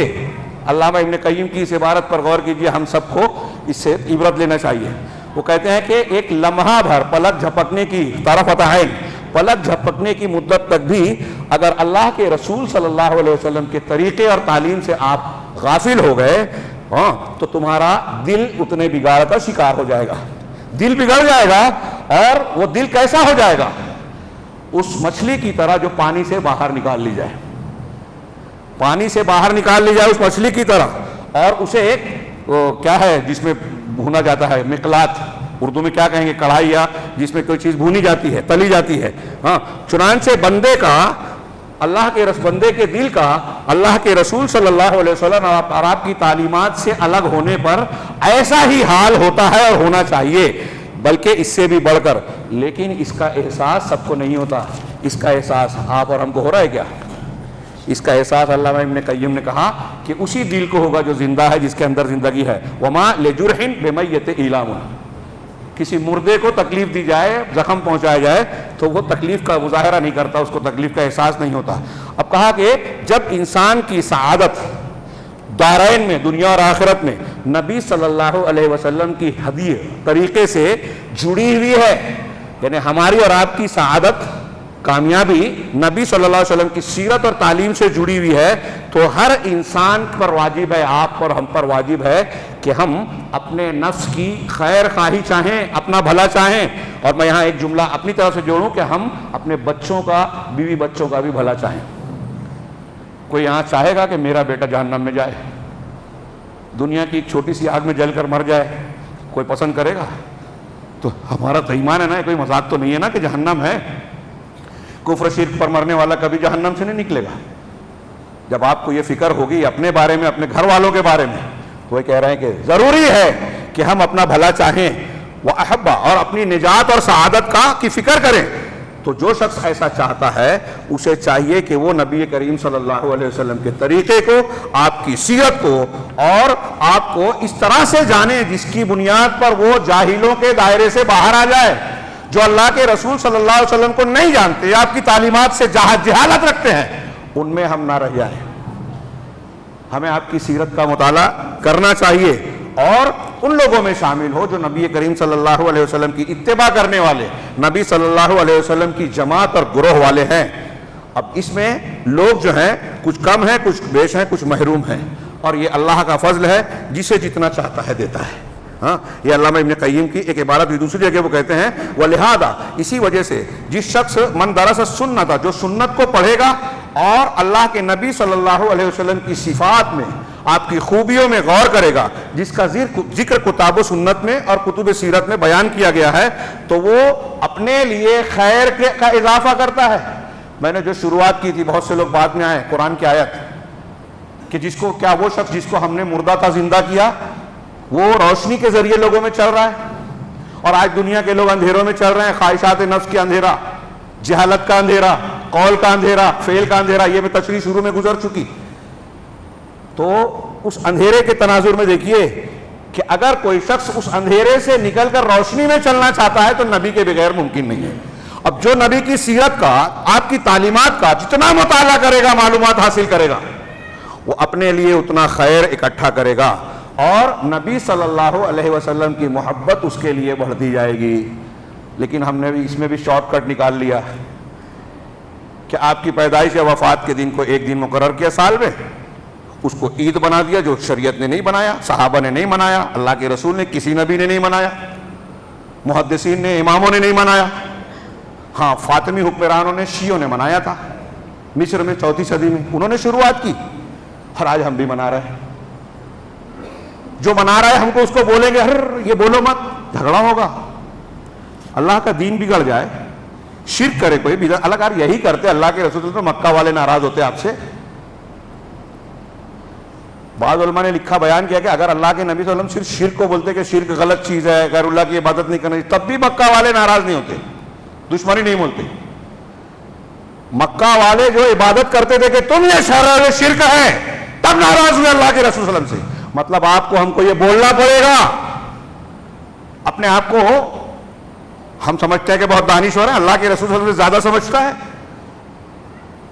علامہ ابن قیم کی اس عبارت پر غور کیجئے، ہم سب کو اس سے عبرت لینا چاہیے. وہ کہتے ہیں کہ ایک لمحہ بھر پلک جھپکنے کی طرفۃ عین، پلک جھپکنے کی مدت تک بھی اگر اللہ کے رسول صلی اللہ علیہ وسلم کے طریقے اور تعلیم سے آپ غافل ہو گئے تو تمہارا دل اتنے بگاڑ کا شکار ہو جائے گا. دل بگڑ جائے گا. اور وہ دل کیسا ہو جائے گا؟ اس مچھلی کی طرح جو پانی سے باہر نکال لی جائے. پانی سے باہر نکال لی جائے اس مچھلی کی طرح، اور اسے ایک کیا ہے جس میں بھونا جاتا ہے، مقلاۃ، اردو میں کیا کہیں گے، کڑھائی، یا جس میں کوئی چیز بھونی جاتی ہے، تلی جاتی ہے. چنانچہ بندے کا، اللہ کے بندے کے دل کا اللہ کے رسول صلی اللہ علیہ وسلم اور آپ کی تعلیمات سے الگ ہونے پر ایسا ہی حال ہوتا ہے اور ہونا چاہیے، بلکہ اس سے بھی بڑھ کر. لیکن اس کا احساس سب کو نہیں ہوتا. اس کا احساس آپ اور ہم کو ہو رہا ہے کیا؟ اس کا احساس علامہ ابن قیم نے کہا کہ اسی دل کو ہوگا جو زندہ ہے، جس کے اندر زندگی ہے. وما لجرح بمیت ایلام، کسی مردے کو تکلیف دی جائے، زخم پہنچایا جائے تو وہ تکلیف کا مظاہرہ نہیں کرتا، اس کو تکلیف کا احساس نہیں ہوتا. اب کہا کہ جب انسان کی سعادت دارین میں، دنیا اور آخرت میں، نبی صلی اللہ علیہ وسلم کی ہدی طریقے سے جڑی ہوئی ہے، یعنی ہماری اور آپ کی سعادت، کامیابی نبی صلی اللہ علیہ وسلم کی سیرت اور تعلیم سے جڑی ہوئی ہے، تو ہر انسان پر واجب ہے، آپ پر، ہم پر واجب ہے کہ ہم اپنے نفس کی خیر خواہی چاہیں، اپنا بھلا چاہیں. اور میں یہاں ایک جملہ اپنی طرف سے جوڑوں کہ ہم اپنے بچوں کا، بیوی بچوں کا بھی بھلا چاہیں. کوئی یہاں چاہے گا کہ میرا بیٹا جہنم میں جائے، دنیا کی ایک چھوٹی سی آگ میں جل کر مر جائے؟ کوئی پسند کرے گا؟ تو ہمارا تو ایمان ہے نا، کوئی مذاق تو نہیں ہے نا کہ جہنم ہے. کفر شرک پر مرنے والا کبھی جہنم سے نہیں نکلے گا. جب آپ کو یہ فکر ہوگی اپنے بارے میں، اپنے گھر والوں کے بارے میں، تو وہ کہہ رہے ہیں کہ ضروری ہے کہ ہم اپنا بھلا چاہیں، وَأَحَبَّ، اور اپنی نجات اور سعادت کی فکر کریں. تو جو شخص ایسا چاہتا ہے اسے چاہیے کہ وہ نبی کریم صلی اللہ علیہ وسلم کے طریقے کو، آپ کی سیرت کو، اور آپ کو اس طرح سے جانے جس کی بنیاد پر وہ جاہلوں کے دائرے سے باہر آ جائے، جو اللہ کے رسول صلی اللہ علیہ وسلم کو نہیں جانتے، آپ کی تعلیمات سے جہالت رکھتے ہیں، ان میں ہم نہ رہ جائیں. ہمیں آپ کی سیرت کا مطالعہ کرنا چاہیے اور ان لوگوں میں شامل ہو جو نبی کریم صلی اللہ علیہ وسلم کی اتباع کرنے والے، نبی صلی اللہ علیہ وسلم کی جماعت اور گروہ والے ہیں. اب اس میں لوگ جو ہیں کچھ کم ہیں، کچھ بیش ہیں، کچھ محروم ہیں، اور یہ اللہ کا فضل ہے، جسے جتنا چاہتا ہے دیتا ہے. یہ علامہ ابن قیم کی ایک عبارت بھی دوسری جگہ وہ کہتے ہیں، وَلِہَذَا، اسی وجہ سے جس شخص من درس السنت، جو سنت کو پڑھے گا اور اللہ کے نبی صلی اللہ علیہ وسلم کی صفات میں، آپ کی خوبیوں میں غور کرے گا، جس کا ذکر کتاب و سنت میں اور کتب سیرت میں بیان کیا گیا ہے، تو وہ اپنے لیے خیر کا اضافہ کرتا ہے. میں نے جو شروعات کی تھی، بہت سے لوگ بعد میں آئے، قرآن کی آیت کہ جس کو کیا، وہ شخص جس کو ہم نے مردہ تھا زندہ کیا، وہ روشنی کے ذریعے لوگوں میں چل رہا ہے، اور آج دنیا کے لوگ اندھیروں میں چل رہے ہیں. خواہشات نفس کا اندھیرا، جہالت کا اندھیرا، قول کا اندھیرا، فعل کا اندھیرا، یہ بھی تشریح شروع میں گزر چکی. تو اس اندھیرے کے تناظر میں دیکھیے کہ اگر کوئی شخص اس اندھیرے سے نکل کر روشنی میں چلنا چاہتا ہے تو نبی کے بغیر ممکن نہیں ہے. اب جو نبی کی سیرت کا، آپ کی تعلیمات کا جتنا مطالعہ کرے گا، معلومات حاصل کرے گا، وہ اپنے لیے اتنا خیر اکٹھا کرے گا، اور نبی صلی اللہ علیہ وسلم کی محبت اس کے لیے بڑھتی جائے گی. لیکن ہم نے بھی اس میں بھی شارٹ کٹ نکال لیا کہ آپ کی پیدائش یا وفات کے دن کو ایک دن مقرر کیا سال میں، اس کو عید بنا دیا، جو شریعت نے نہیں بنایا، صحابہ نے نہیں منایا، اللہ کے رسول نے، کسی نبی نے نہیں منایا، محدثین نے، اماموں نے نہیں منایا. ہاں، فاطمی حکمرانوں نے، شیعوں نے منایا تھا مصر میں 4 صدی میں، انہوں نے شروعات کی، اور آج ہم بھی منا رہے ہیں. جو بنا رہا ہے ہم کو اس کو بولیں گے یہ بولو مت، جھگڑا ہوگا، اللہ کا دین بگڑ جائے، شرک کرے کوئی بھی الگ، اگر یہی کرتے اللہ کے رسول تو مکہ والے ناراض ہوتے آپ سے. بعض علماء نے لکھا بیان کیا کہ اگر اللہ کے نبی صلی اللہ علیہ وسلم صرف شرک کو بولتے کہ شرک غلط چیز ہے، غیر اللہ کی عبادت نہیں کرنی، تب بھی مکہ والے ناراض نہیں ہوتے، دشمنی نہیں بولتے. مکہ والے جو عبادت کرتے تھے کہ تم یہ شرک ہے، تب ناراض ہوئے اللہ کے رسول صلی اللہ علیہ وسلم سے. مطلب آپ کو ہم کو یہ بولنا پڑے گا. اپنے آپ کو ہم سمجھتے ہیں کہ بہت دانشور ہیں، اللہ کے رسول صلی اللہ علیہ وسلم سے زیادہ سمجھتا ہے.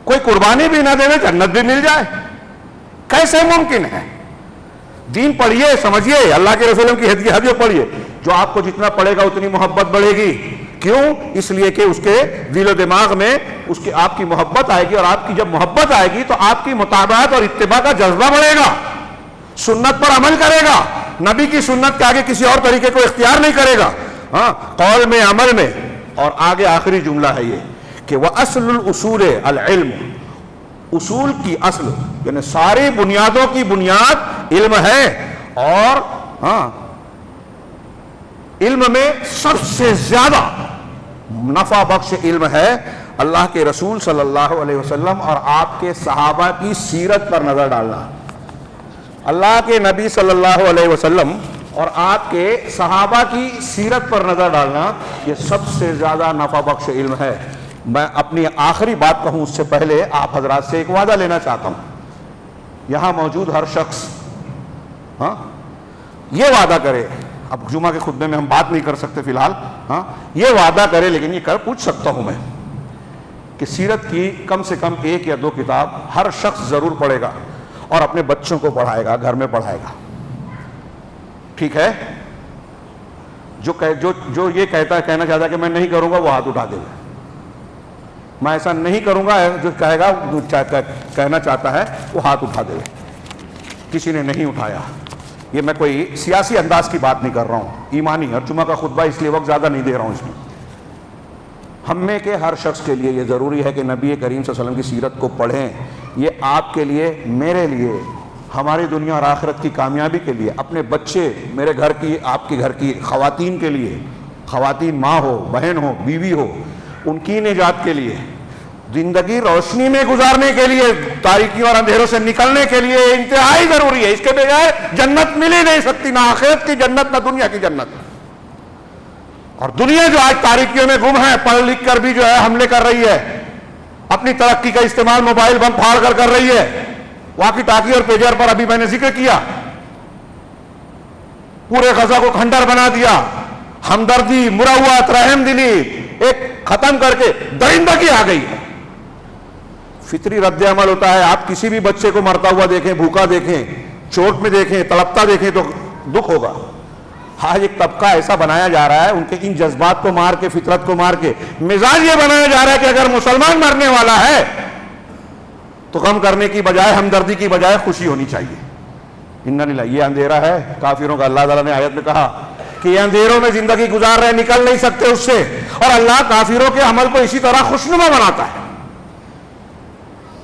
کوئی قربانی بھی نہ دے جنت بھی مل جائے، کیسے ممکن ہے؟ دین پڑھیے، سمجھیے، اللہ کے رسول کی حدیث پڑھیے، جو آپ کو جتنا پڑھے گا اتنی محبت بڑھے گی. کیوں؟ اس لیے کہ اس کے دل و دماغ میں اس کی آپ کی محبت آئے گی، اور آپ کی جب محبت آئے گی تو آپ کی مطابقت اور اتباع کا جذبہ بڑھے گا، سنت پر عمل کرے گا، نبی کی سنت کے آگے کسی اور طریقے کو اختیار نہیں کرے گا. ہاں، قول میں، عمل میں. اور آگے آخری جملہ ہے یہ کہ وَأَصْلُ الْأُصُولِ الْعِلْمُ، اصول کی اصل یعنی ساری بنیادوں کی بنیاد علم ہے. اور ہاں، علم میں سب سے زیادہ نفع بخش علم ہے اللہ کے رسول صلی اللہ علیہ وسلم اور آپ کے صحابہ کی سیرت پر نظر ڈالنا. اللہ کے نبی صلی اللہ علیہ وسلم اور آپ کے صحابہ کی سیرت پر نظر ڈالنا یہ سب سے زیادہ نفع بخش علم ہے. میں اپنی آخری بات کہوں اس سے پہلے آپ حضرات سے ایک وعدہ لینا چاہتا ہوں. یہاں موجود ہر شخص یہ وعدہ کرے، اب جمعہ کے خطبے میں ہم بات نہیں کر سکتے فی الحال، یہ وعدہ کرے، لیکن یہ پوچھ سکتا ہوں میں کہ سیرت کی کم سے کم 1 یا 2 کتاب ہر شخص ضرور پڑھے گا اور اپنے بچوں کو پڑھائے گا، گھر میں پڑھائے گا. ٹھیک ہے؟ جو یہ کہنا چاہتا ہے کہ میں نہیں کروں گا وہ ہاتھ اٹھا دے گا. میں ایسا نہیں کروں گا جو کہے گا کہنا چاہتا ہے وہ ہاتھ اٹھا دے. کسی نے نہیں اٹھایا. یہ میں کوئی سیاسی انداز کی بات نہیں کر رہا ہوں، ایمانی. اور جمعہ کا خطبہ اس لیے وقت زیادہ نہیں دے رہا ہوں اس میں. ہم میں کے ہر شخص کے لیے یہ ضروری ہے کہ نبی کریم صلی اللہ علیہ وسلم کی سیرت کو پڑھیں. یہ آپ کے لیے، میرے لیے، ہماری دنیا اور آخرت کی کامیابی کے لیے، اپنے بچے، میرے گھر کی، آپ کے گھر کی خواتین کے لیے، خواتین ماں ہو، بہن ہو، بیوی ہو، ان کی نجات کے لیے، زندگی روشنی میں گزارنے کے لیے، تاریکیوں اور اندھیروں سے نکلنے کے لیے انتہائی ضروری ہے. اس کے بغیر جنت مل ہی نہیں سکتی، نہ آخرت کی جنت نہ دنیا کی جنت. اور دنیا جو آج تاریکیوں میں گم ہے، پڑھ لکھ کر بھی جو ہے حملے کر رہی ہے، اپنی ترقی کا استعمال موبائل بم پھاڑ کر رہی ہے. واقی ٹاکی اور پیجر پر ابھی میں نے ذکر کیا، پورے غزہ کو کھنڈر بنا دیا. ہمدردی، مروت، رحم دلی ایک ختم کر کے درندگی آ گئی ہے. فطری رد عمل ہوتا ہے. آپ کسی بھی بچے کو مرتا ہوا دیکھیں، بھوکا دیکھیں، چوٹ میں دیکھیں، تڑپتا دیکھیں تو دکھ ہوگا. آج ایک طبقہ ایسا بنایا جا رہا ہے، ان کے ان جذبات کو مار کے، فطرت کو مار کے مزاج یہ بنایا جا رہا ہے کہ اگر مسلمان مرنے والا ہے تو غم کرنے کی بجائے، ہمدردی کی بجائے خوشی ہونی چاہیے. یہ اندھیرا ہے کافروں کا. اللہ تعالیٰ نے آیت میں کہا کہ یہ اندھیروں میں زندگی گزار رہے، نکل نہیں سکتے اس سے، اور اللہ کافروں کے عمل کو اسی طرح خوشنما بناتا ہے.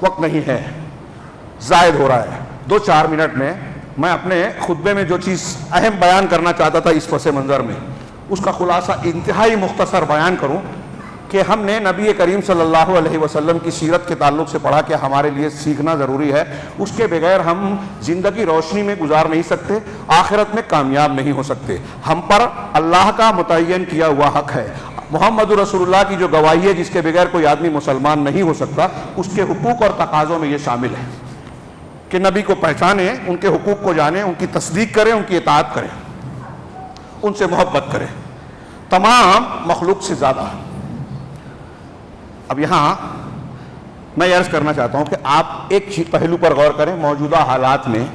وقت نہیں ہے، زائد ہو رہا ہے. 2-4 منٹ میں اپنے خطبے میں جو چیز اہم بیان کرنا چاہتا تھا اس پس منظر میں، اس کا خلاصہ انتہائی مختصر بیان کروں کہ ہم نے نبی کریم صلی اللہ علیہ وسلم کی سیرت کے تعلق سے پڑھا کہ ہمارے لیے سیکھنا ضروری ہے. اس کے بغیر ہم زندگی روشنی میں گزار نہیں سکتے، آخرت میں کامیاب نہیں ہو سکتے. ہم پر اللہ کا متعین کیا ہوا حق ہے. محمد رسول اللہ کی جو گواہی ہے جس کے بغیر کوئی آدمی مسلمان نہیں ہو سکتا، اس کے حقوق اور تقاضوں میں یہ شامل ہے کہ نبی کو پہچانیں، ان کے حقوق کو جانیں، ان کی تصدیق کریں، ان کی اطاعت کریں، ان سے محبت کریں تمام مخلوق سے زیادہ. اب یہاں میں یہ عرض کرنا چاہتا ہوں کہ آپ ایک پہلو پر غور کریں. موجودہ حالات میں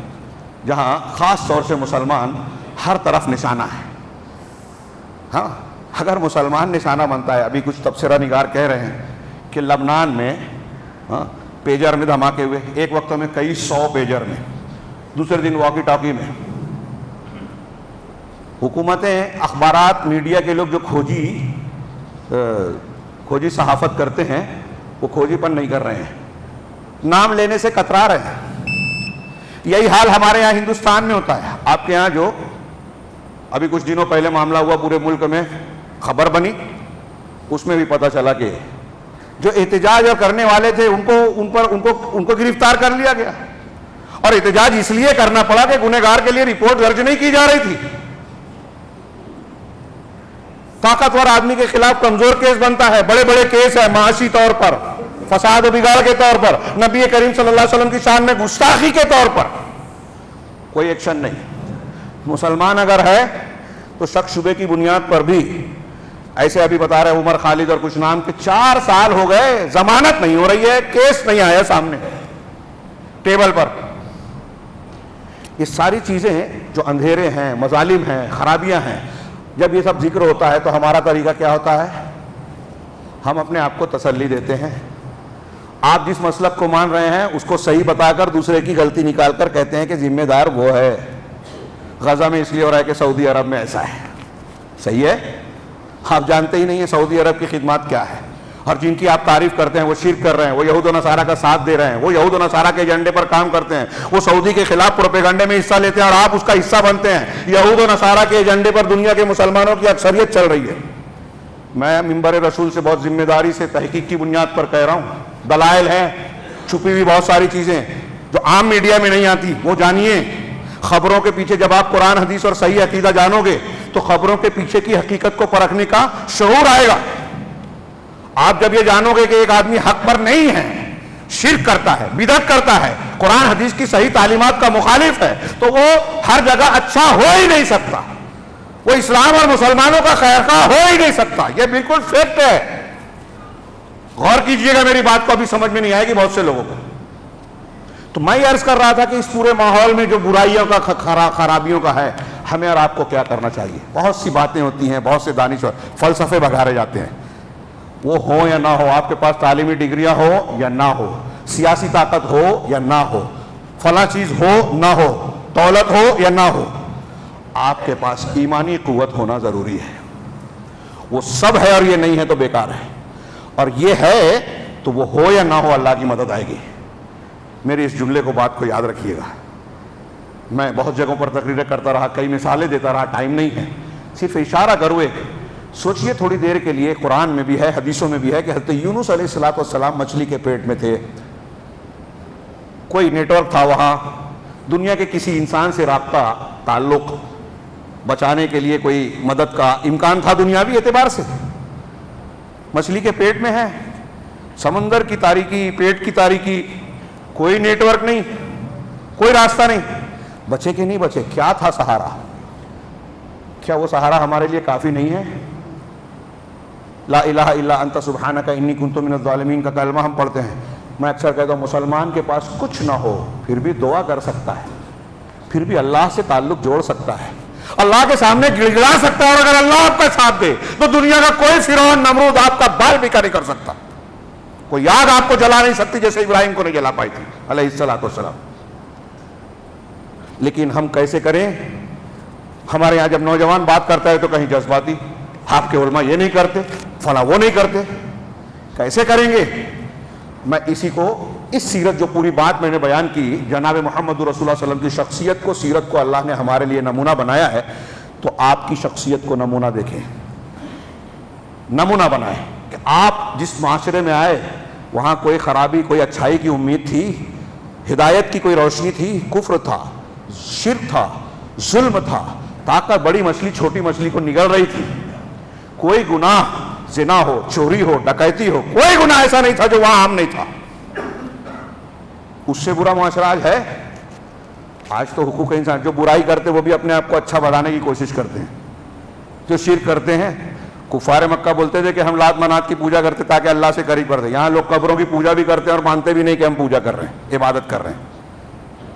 جہاں خاص طور سے مسلمان ہر طرف نشانہ ہے، ہاں، اگر مسلمان نشانہ بنتا ہے، ابھی کچھ تبصرہ نگار کہہ رہے ہیں کہ لبنان میں پیجر میں دھماکے ہوئے، ایک وقت میں کئی 100 پیجر میں، دوسرے دن واکی ٹاکی میں. حکومتیں، اخبارات، میڈیا کے لوگ جو کھوجی صحافت کرتے ہیں وہ کھوجی پن نہیں کر رہے ہیں، نام لینے سے کترا رہے ہیں. یہی حال ہمارے یہاں ہندوستان میں ہوتا ہے. آپ کے یہاں جو ابھی کچھ دنوں پہلے معاملہ ہوا پورے ملک میں, خبر بنی, اس میں بھی پتہ چلا کہ جو احتجاج کرنے والے تھے ان کو گرفتار کر لیا گیا, اور احتجاج اس لیے کرنا پڑا کہ گنہگار کے لیے رپورٹ درج نہیں کی جا رہی تھی. طاقتور آدمی کے خلاف کمزور کیس بنتا ہے, بڑے بڑے کیس ہیں معاشی طور پر, فساد و بگاڑ کے طور پر, نبی کریم صلی اللہ علیہ وسلم کی شان میں گستاخی کے طور پر, کوئی ایکشن نہیں. مسلمان اگر ہے تو شک شبے کی بنیاد پر بھی, ایسے ابھی بتا رہے عمر خالد اور کچھ نام کے 4 سال ہو گئے, ضمانت نہیں ہو رہی ہے, کیس نہیں آیا سامنے ٹیبل پر. یہ ساری چیزیں جو اندھیرے ہیں, مظالم ہیں, خرابیاں ہیں, جب یہ سب ذکر ہوتا ہے تو ہمارا طریقہ کیا ہوتا ہے؟ ہم اپنے آپ کو تسلی دیتے ہیں. آپ جس مسلک کو مان رہے ہیں اس کو صحیح بتا کر دوسرے کی غلطی نکال کر کہتے ہیں کہ ذمہ دار وہ ہے. غزہ میں اس لیے ہو رہا ہے کہ سعودی عرب میں ایسا ہے. صحیح ہے؟ آپ جانتے ہی نہیں ہیں سعودی عرب کی خدمات کیا ہے, اور جن کی آپ تعریف کرتے ہیں وہ شرک کر رہے ہیں, وہ یہود و نصارہ کا ساتھ دے رہے ہیں, وہ یہود و نصارہ کے ایجنڈے پر کام کرتے ہیں, وہ سعودی کے خلاف پروپیگنڈے میں حصہ لیتے ہیں اور آپ اس کا حصہ بنتے ہیں. یہود و نصارہ کے ایجنڈے پر دنیا کے مسلمانوں کی اکثریت چل رہی ہے. میں منبر رسول سے بہت ذمہ داری سے تحقیق کی بنیاد پر کہہ رہا ہوں, دلائل ہیں, چھپی ہوئی بہت ساری چیزیں جو عام میڈیا میں نہیں آتی, وہ جانیے. خبروں کے پیچھے جب آپ قرآن حدیث اور صحیح عقیدہ جانو گے تو خبروں کے پیچھے کی حقیقت کو پرکھنے کا شعور آئے گا. آپ جب یہ جانو گے کہ ایک آدمی حق پر نہیں ہے, شرک کرتا ہے, بدعت کرتا ہے, قرآن حدیث کی صحیح تعلیمات کا مخالف ہے, تو وہ ہر جگہ اچھا ہو ہی نہیں سکتا, وہ اسلام اور مسلمانوں کا خیرخواہ ہو ہی نہیں سکتا. یہ بالکل فیکٹ ہے. غور کیجئے گا, میری بات کو ابھی سمجھ میں نہیں آئے گی بہت سے لوگوں کو. تو میں یہ عرض کر رہا تھا کہ اس پورے ماحول میں جو برائیوں کا, خرابیوں کا ہے, ہمیں اور آپ کو کیا کرنا چاہیے. بہت سی باتیں ہوتی ہیں, بہت سے دانشور فلسفے بگارے جاتے ہیں, وہ ہو یا نہ ہو, آپ کے پاس تعلیمی ڈگریاں ہو یا نہ ہو, سیاسی طاقت ہو یا نہ ہو, فلاں چیز ہو نہ ہو, دولت ہو یا نہ ہو, آپ کے پاس ایمانی قوت ہونا ضروری ہے. وہ سب ہے اور یہ نہیں ہے تو بیکار ہے, اور یہ ہے تو وہ ہو یا نہ ہو اللہ کی مدد آئے گی. میری اس جملے کو, بات کو یاد رکھیے گا. میں بہت جگہوں پر تقریریں کرتا رہا, کئی مثالیں دیتا رہا, ٹائم نہیں ہے, صرف اشارہ کروں. ایک سوچئے تھوڑی دیر کے لیے, قرآن میں بھی ہے, حدیثوں میں بھی ہے کہ حضرت یونس علیہ السلام مچھلی کے پیٹ میں تھے. کوئی نیٹ ورک تھا وہاں, دنیا کے کسی انسان سے رابطہ, تعلق, بچانے کے لیے کوئی مدد کا امکان تھا دنیاوی اعتبار سے. مچھلی کے پیٹ میں ہے, سمندر کی تاریکی, پیٹ کی تاریکی, کوئی نیٹ ورک نہیں, کوئی راستہ نہیں. بچے کہ نہیں بچے؟ کیا تھا سہارا؟ کیا وہ سہارا ہمارے لیے کافی نہیں ہے؟ لا الہ الا انت سبحانک انی کنت من الظالمین کا کلمہ ہم پڑھتے ہیں. میں اکثر کہتا ہوں مسلمان کے پاس کچھ نہ ہو پھر بھی دعا کر سکتا ہے, پھر بھی اللہ سے تعلق جوڑ سکتا ہے, اللہ کے سامنے گڑ گڑا سکتا ہے, اور اگر اللہ آپ کا ساتھ دے تو دنیا کا کوئی فرعون نمرود آپ کا بال بھی نہیں کر سکتا. کوئی آگ آپ کو جلا نہیں سکتی جیسے ابراہیم کو نہیں جلا پائی تھی علیہ الصلوۃ والسلام. لیکن ہم کیسے کریں؟ ہمارے یہاں جب نوجوان بات کرتا ہے تو کہیں جذباتی, آپ کے علماء یہ نہیں کرتے, فلاں وہ نہیں کرتے. کیسے کریں گے؟ میں اسی کو, اس سیرت جو پوری بات میں نے بیان کی, جناب محمد رسول اللہ صلی اللہ علیہ وسلم کی شخصیت کو, سیرت کو اللہ نے ہمارے لیے نمونہ بنایا ہے, تو آپ کی شخصیت کو نمونہ دیکھیں, نمونہ بنائیں کہ آپ جس معاشرے میں آئے وہاں کوئی خرابی, کوئی اچھائی کی امید تھی, ہدایت کی کوئی روشنی تھی, کفر تھا, شرک تھا, ظلم تھا, طاقت بڑی مچھلی چھوٹی مچھلی کو نگل رہی تھی, کوئی گناہ, زنا ہو, چوری ہو, ڈکیتی ہو, کوئی گناہ ایسا نہیں تھا جو وہاں عام نہیں تھا. اس سے برا معاشرہ آج ہے؟ آج تو حقوق انسان, جو برائی کرتے وہ بھی اپنے آپ کو اچھا بڑھانے کی کوشش کرتے ہیں, جو شرک کرتے ہیں. کفار مکہ بولتے تھے کہ ہم لات منات کی پوجا کرتے تاکہ اللہ سے قریب کرتے, یہاں لوگ قبروں کی پوجا بھی کرتے ہیں اور مانتے بھی نہیں کہ ہم پوجا کر رہے ہیں, عبادت کر رہے ہیں.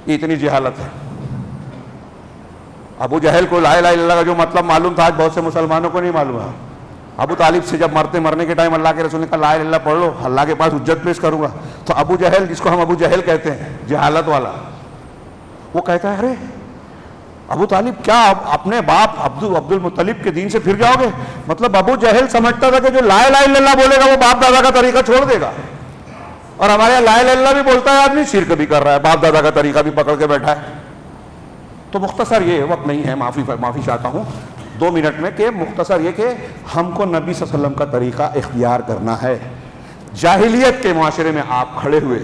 یہ اتنی جہالت ہے. ابو جہل کو لا الہ الا اللہ کا جو مطلب معلوم تھا, آج بہت سے مسلمانوں کو نہیں معلوم ہے. ابو طالب سے جب مرنے کے ٹائم اللہ کے رسول نے کہا لا الہ الا اللہ پڑھ لو, اللہ کے پاس حجت پیش کروں گا, تو ابو جہل, جس کو ہم ابو جہل کہتے ہیں, جہالت والا, وہ کہتا ہے ارے ابو طالب کیا اپنے باپ عبد المطلب کے دین سے پھر جاؤ گے؟ مطلب ابو جہل سمجھتا تھا کہ جو لا الہ الا اللہ بولے گا وہ باپ دادا کا طریقہ چھوڑ دے گا. اور ہمارے یہاں لا الہ الا اللہ بھی بولتا ہے آدمی، شرک بھی کر رہا ہے، باپ دادا کا طریقہ بھی پکڑ کے بیٹھا ہے. تو مختصر یہ وقت نہیں ہے، معافی چاہتا ہوں 2 منٹ میں، کہ مختصر یہ کہ ہم کو نبی صلی اللہ علیہ وسلم کا طریقہ اختیار کرنا ہے. جاہلیت کے معاشرے میں آپ کھڑے ہوئے،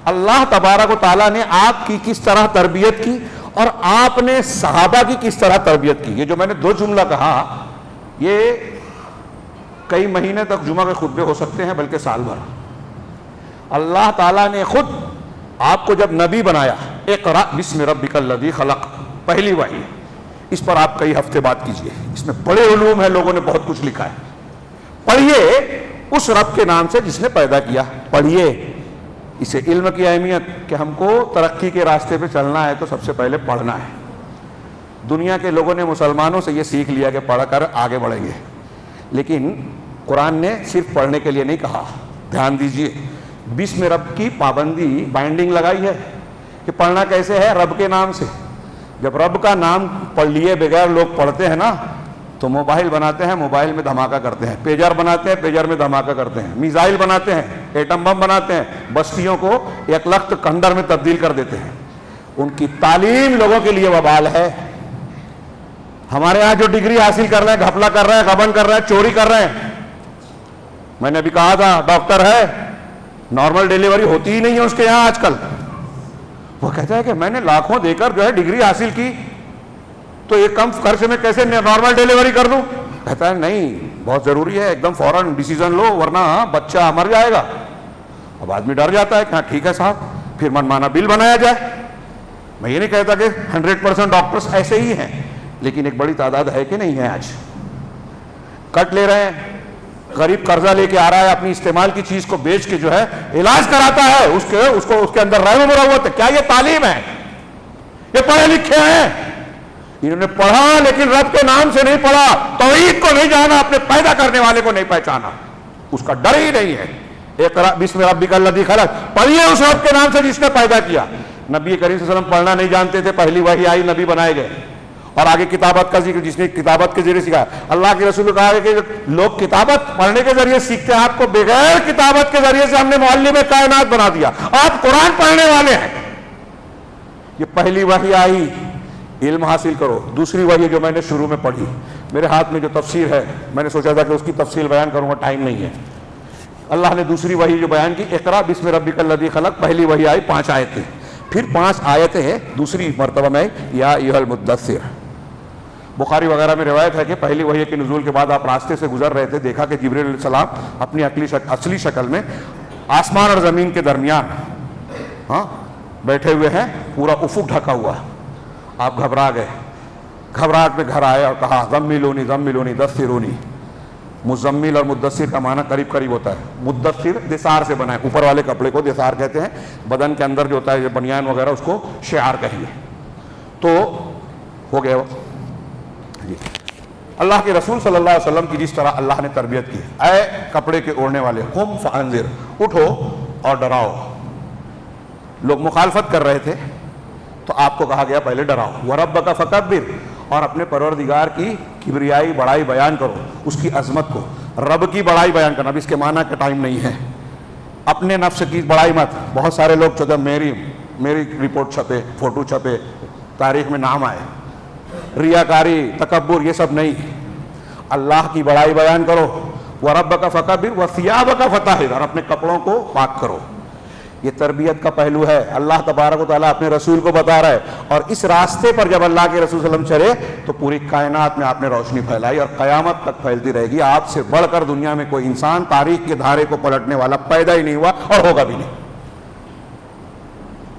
اللہ تبارک و تعالیٰ نے آپ کی کس طرح تربیت کی اور آپ نے صحابہ کی کس طرح تربیت کی. یہ جو میں نے 2 جملہ کہا، یہ کئی مہینے تک جمعہ کے خطبے ہو سکتے ہیں، بلکہ سال بھر. اللہ تعالیٰ نے خود آپ کو جب نبی بنایا، اقرأ بسم ربک الذی خلق، پہلی وحی، اس پر آپ کئی ہفتے بات کیجئے. اس میں بڑے علوم ہیں، لوگوں نے بہت کچھ لکھا ہے. پڑھیے اس رب کے نام سے جس نے پیدا کیا، پڑھیے. اسے علم کی اہمیت کہ ہم کو ترقی کے راستے پہ چلنا ہے تو سب سے پہلے پڑھنا ہے. دنیا کے لوگوں نے مسلمانوں سے یہ سیکھ لیا کہ پڑھ کر آگے بڑھیں گے، لیکن قرآن نے صرف پڑھنے کے لیے نہیں کہا. دھیان دیجئے، بسم رب کی پابندی، بائنڈنگ لگائی ہے کہ پڑھنا کیسے ہے؟ رب کے نام سے. جب رب کا نام پڑھ لیے بغیر لوگ پڑھتے ہیں نا، تو موبائل بناتے ہیں، موبائل میں دھماکہ کرتے ہیں، پیجر بناتے ہیں، پیجر میں دھماکہ کرتے ہیں، میزائل بناتے ہیں، ایٹم بم بناتے ہیں، بستیوں کو ایک لخت کھنڈر میں تبدیل کر دیتے ہیں. ان کی تعلیم لوگوں کے لیے وبال ہے. ہمارے یہاں جو ڈگری حاصل کر رہے ہیں، گھپلا کر رہے ہیں، غبن کر رہے ہیں، چوری کر رہے ہیں. میں نے ابھی کہا تھا ڈاکٹر ہے، نارمل ڈیلیوری ہوتی ہی نہیں ہے اس کے یہاں آج کل. وہ کہتا ہے کہ میں نے لاکھوں دے کر جو ہے ڈگری حاصل کی، تو یہ کم خرچ میں کیسے نارمل ڈیلیوری کر دوں؟ کہتا ہے نہیں، بہت ضروری ہے، ایک دم فوراً ڈیسیزن لو ورنہ بچہ مر جائے گا. اب آدمی ڈر جاتا ہے کہ ہاں ٹھیک ہے صاحب، پھر منمانا بل بنایا جائے. میں یہ نہیں کہتا کہ 100% ڈاکٹرز ایسے ہی ہیں، لیکن ایک بڑی تعداد ہے کہ نہیں ہے. آج کٹ لے رہے ہیں، غریب قرضہ لے کے آ رہا ہے، اپنی استعمال کی چیز کو بیچ کے جو ہے علاج کراتا ہے، اس کے اندر رحم مروت ہے. کیا یہ تعلیم ہے؟ یہ پڑھے لکھے ہیں، انہوں نے پڑھا لیکن رب کے نام سے نہیں پڑھا، توحید کو نہیں جانا، اپنے پیدا کرنے والے کو نہیں پہچانا، اس کا ڈر ہی نہیں ہے. اقرأ بسم ربک الذی خلق، پڑھیے اس رب کے نام سے جس نے پیدا کیا. نبی کریم صلی اللہ علیہ وسلم پڑھنا نہیں جانتے تھے، پہلی وحی آئی، نبی بنائے گئے. اور آگے کتابت کا ذکر، جس نے کتابت کے ذریعے سکھایا. اللہ کے رسول نے کہا کہ لوگ کتابت پڑھنے کے ذریعے سیکھتے ہیں، آپ کو بغیر کتابت کے ذریعے سے ہم نے معلم کائنات بنا دیا، آپ قرآن پڑھنے والے ہیں. یہ پہلی وحی آئی، علم حاصل کرو. دوسری وحی جو میں نے شروع میں پڑھی، میرے ہاتھ میں جو تفسیر ہے، میں نے سوچا تھا کہ اس کی تفصیل بیان کروں گا، ٹائم نہیں ہے. اللہ نے دوسری وحی جو بیان کی، اقرأ بسم ربک الذی خلق، پہلی وحی آئی 5 آیتیں، پھر 5 آیتیں ہیں دوسری مرتبہ میں، یا ایھا المدثر. بخاری وغیرہ میں روایت ہے کہ پہلی وحی کے نزول کے بعد آپ راستے سے گزر رہے تھے، دیکھا کہ جبریل علیہ السلام اپنی اصلی شکل میں آسمان اور زمین کے درمیان بیٹھے ہوئے ہیں، پورا افق ڈھکا ہوا. آپ گھبرا گئے، گھبراہٹ میں گھر آئے اور کہا زملونی زملونی دثرونی. مزمل اور مدثر کا معنی قریب قریب ہوتا ہے. مدثر دثار سے بنا ہے، اوپر والے کپڑے کو دثار کہتے ہیں، بدن کے اندر جو ہوتا ہے یہ بنیان وغیرہ اس کو شعار کہیں گے. تو ہو گیا جی. اللہ کے رسول صلی اللہ علیہ وسلم کی جس طرح اللہ نے تربیت کی، اے کپڑے کے اوڑھنے والے، قم فانذر، اٹھو اور ڈراؤ. لوگ مخالفت کر رہے تھے تو آپ کو کہا گیا پہلے ڈراؤ. وَرَبَّكَ فَكَبِّرْ، اور اپنے پروردگار کی کبریائی بڑائی بیان کرو، اس کی عظمت کو. رب کی بڑائی بیان کرنا، اب اس کے معنی کا ٹائم نہیں ہے. اپنے نفس کی بڑائی مت. بہت سارے لوگ چاہتے میری رپورٹ چھپے، فوٹو چھپے، تاریخ میں نام آئے. ریاکاری، تکبر، یہ سب نہیں. اللہ کی بڑائی بیان کرو. وَرَبَّكَ فَكَبِّرْ وَثِيَابَكَ فَطَهِّرْ، اور اپنے کپڑوں کو پاک کرو. یہ تربیت کا پہلو ہے. اللہ تبارک و تعالیٰ اپنے رسول کو بتا رہا ہے، اور اس راستے پر جب اللہ کے رسول صلی اللہ علیہ وسلم چلے تو پوری کائنات میں آپ نے روشنی پھیلائی، اور قیامت تک پھیلتی رہے گی. آپ سے بڑھ کر دنیا میں کوئی انسان تاریخ کے دھارے کو پلٹنے والا پیدا ہی نہیں ہوا اور ہوگا بھی نہیں.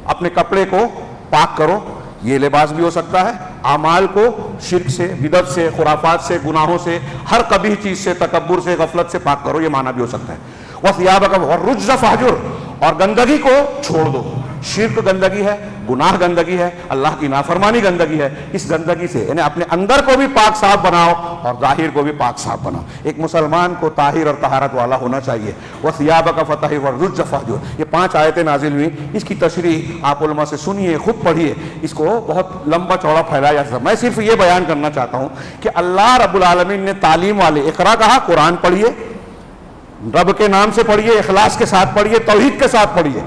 اپنے کپڑے کو پاک کرو. یہ لباس بھی ہو سکتا ہے، اعمال کو شرک سے، بدعت سے، خرافات سے، گناہوں سے، ہر قبیح چیز سے، تکبر سے، غفلت سے پاک کرو. یہ معنی بھی ہو سکتا ہے. وَثِيَابَكَ وَالرُّجْزَ فَاهْجُرْ، اور گندگی کو چھوڑ دو. شرک گندگی ہے، گناہ گندگی ہے، اللہ کی نافرمانی گندگی ہے. اس گندگی سے یعنی اپنے اندر کو بھی پاک صاف بناؤ اور ظاہر کو بھی پاک صاف بناؤ. ایک مسلمان کو طاہر اور طہارت والا ہونا چاہیے. وَثِيَابَكَ فَطَهِّرْ وَالرُّجْزَ فَاهْجُرْ. یہ 5 آیتیں نازل ہوئی. اس کی تشریح آپ علماء سے سنیے، خود پڑھیے. اس کو بہت لمبا چوڑا پھیلایا جا سکتا. میں صرف یہ بیان کرنا چاہتا ہوں کہ اللہ رب العالمین نے تعلیم والے، اقرا کہا، قرآن پڑھیے. رب کے نام سے پڑھیے، اخلاص کے ساتھ پڑھیے، توحید کے ساتھ پڑھیے،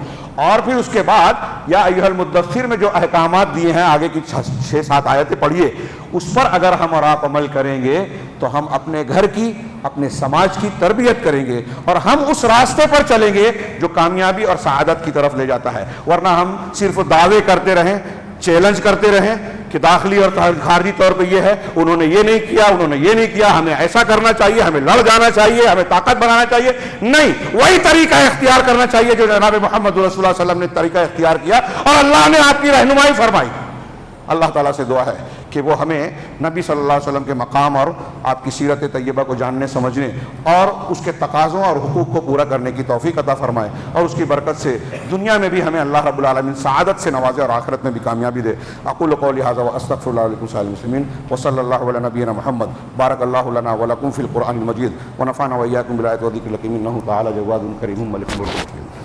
اور پھر اس کے بعد یا ایھا المدثر میں جو احکامات دیے ہیں آگے کی 6-7 آیتیں پڑھیے، اس پر اگر ہم اور آپ عمل کریں گے تو ہم اپنے گھر کی، اپنے سماج کی تربیت کریں گے، اور ہم اس راستے پر چلیں گے جو کامیابی اور سعادت کی طرف لے جاتا ہے۔ ورنہ ہم صرف دعوے کرتے رہیں، چیلنج کرتے رہیں کہ داخلی اور خارجی طور پہ یہ ہے، انہوں نے یہ نہیں کیا، انہوں نے یہ نہیں کیا، ہمیں ایسا کرنا چاہیے، ہمیں لڑ جانا چاہیے، ہمیں طاقت بنانا چاہیے، نہیں، وہی طریقہ اختیار کرنا چاہیے جو جناب محمد رسول اللہ صلی اللہ علیہ وسلم نے طریقہ اختیار کیا، اور اللہ نے آپ کی رہنمائی فرمائی۔ اللہ تعالیٰ سے دعا ہے کہ وہ ہمیں نبی صلی اللہ علیہ وسلم کے مقام اور آپ کی سیرت طیبہ کو جاننے سمجھنے اور اس کے تقاضوں اور حقوق کو پورا کرنے کی توفیق عطا فرمائے، اور اس کی برکت سے دنیا میں بھی ہمیں اللہ رب العالمین سعادت سے نوازے اور آخرت میں بھی کامیابی دے۔ اقول قولی ھذا واستغفر اللہ لکم سائر المسلمین وصلی اللہ علی نبینا محمد۔ بارک اللہ لنا ولکم فی القرآن المجید ونفعنا وإیاکم بالآیات والذکر الحکیم انہ تعالی جواد کریم ملک الملک۔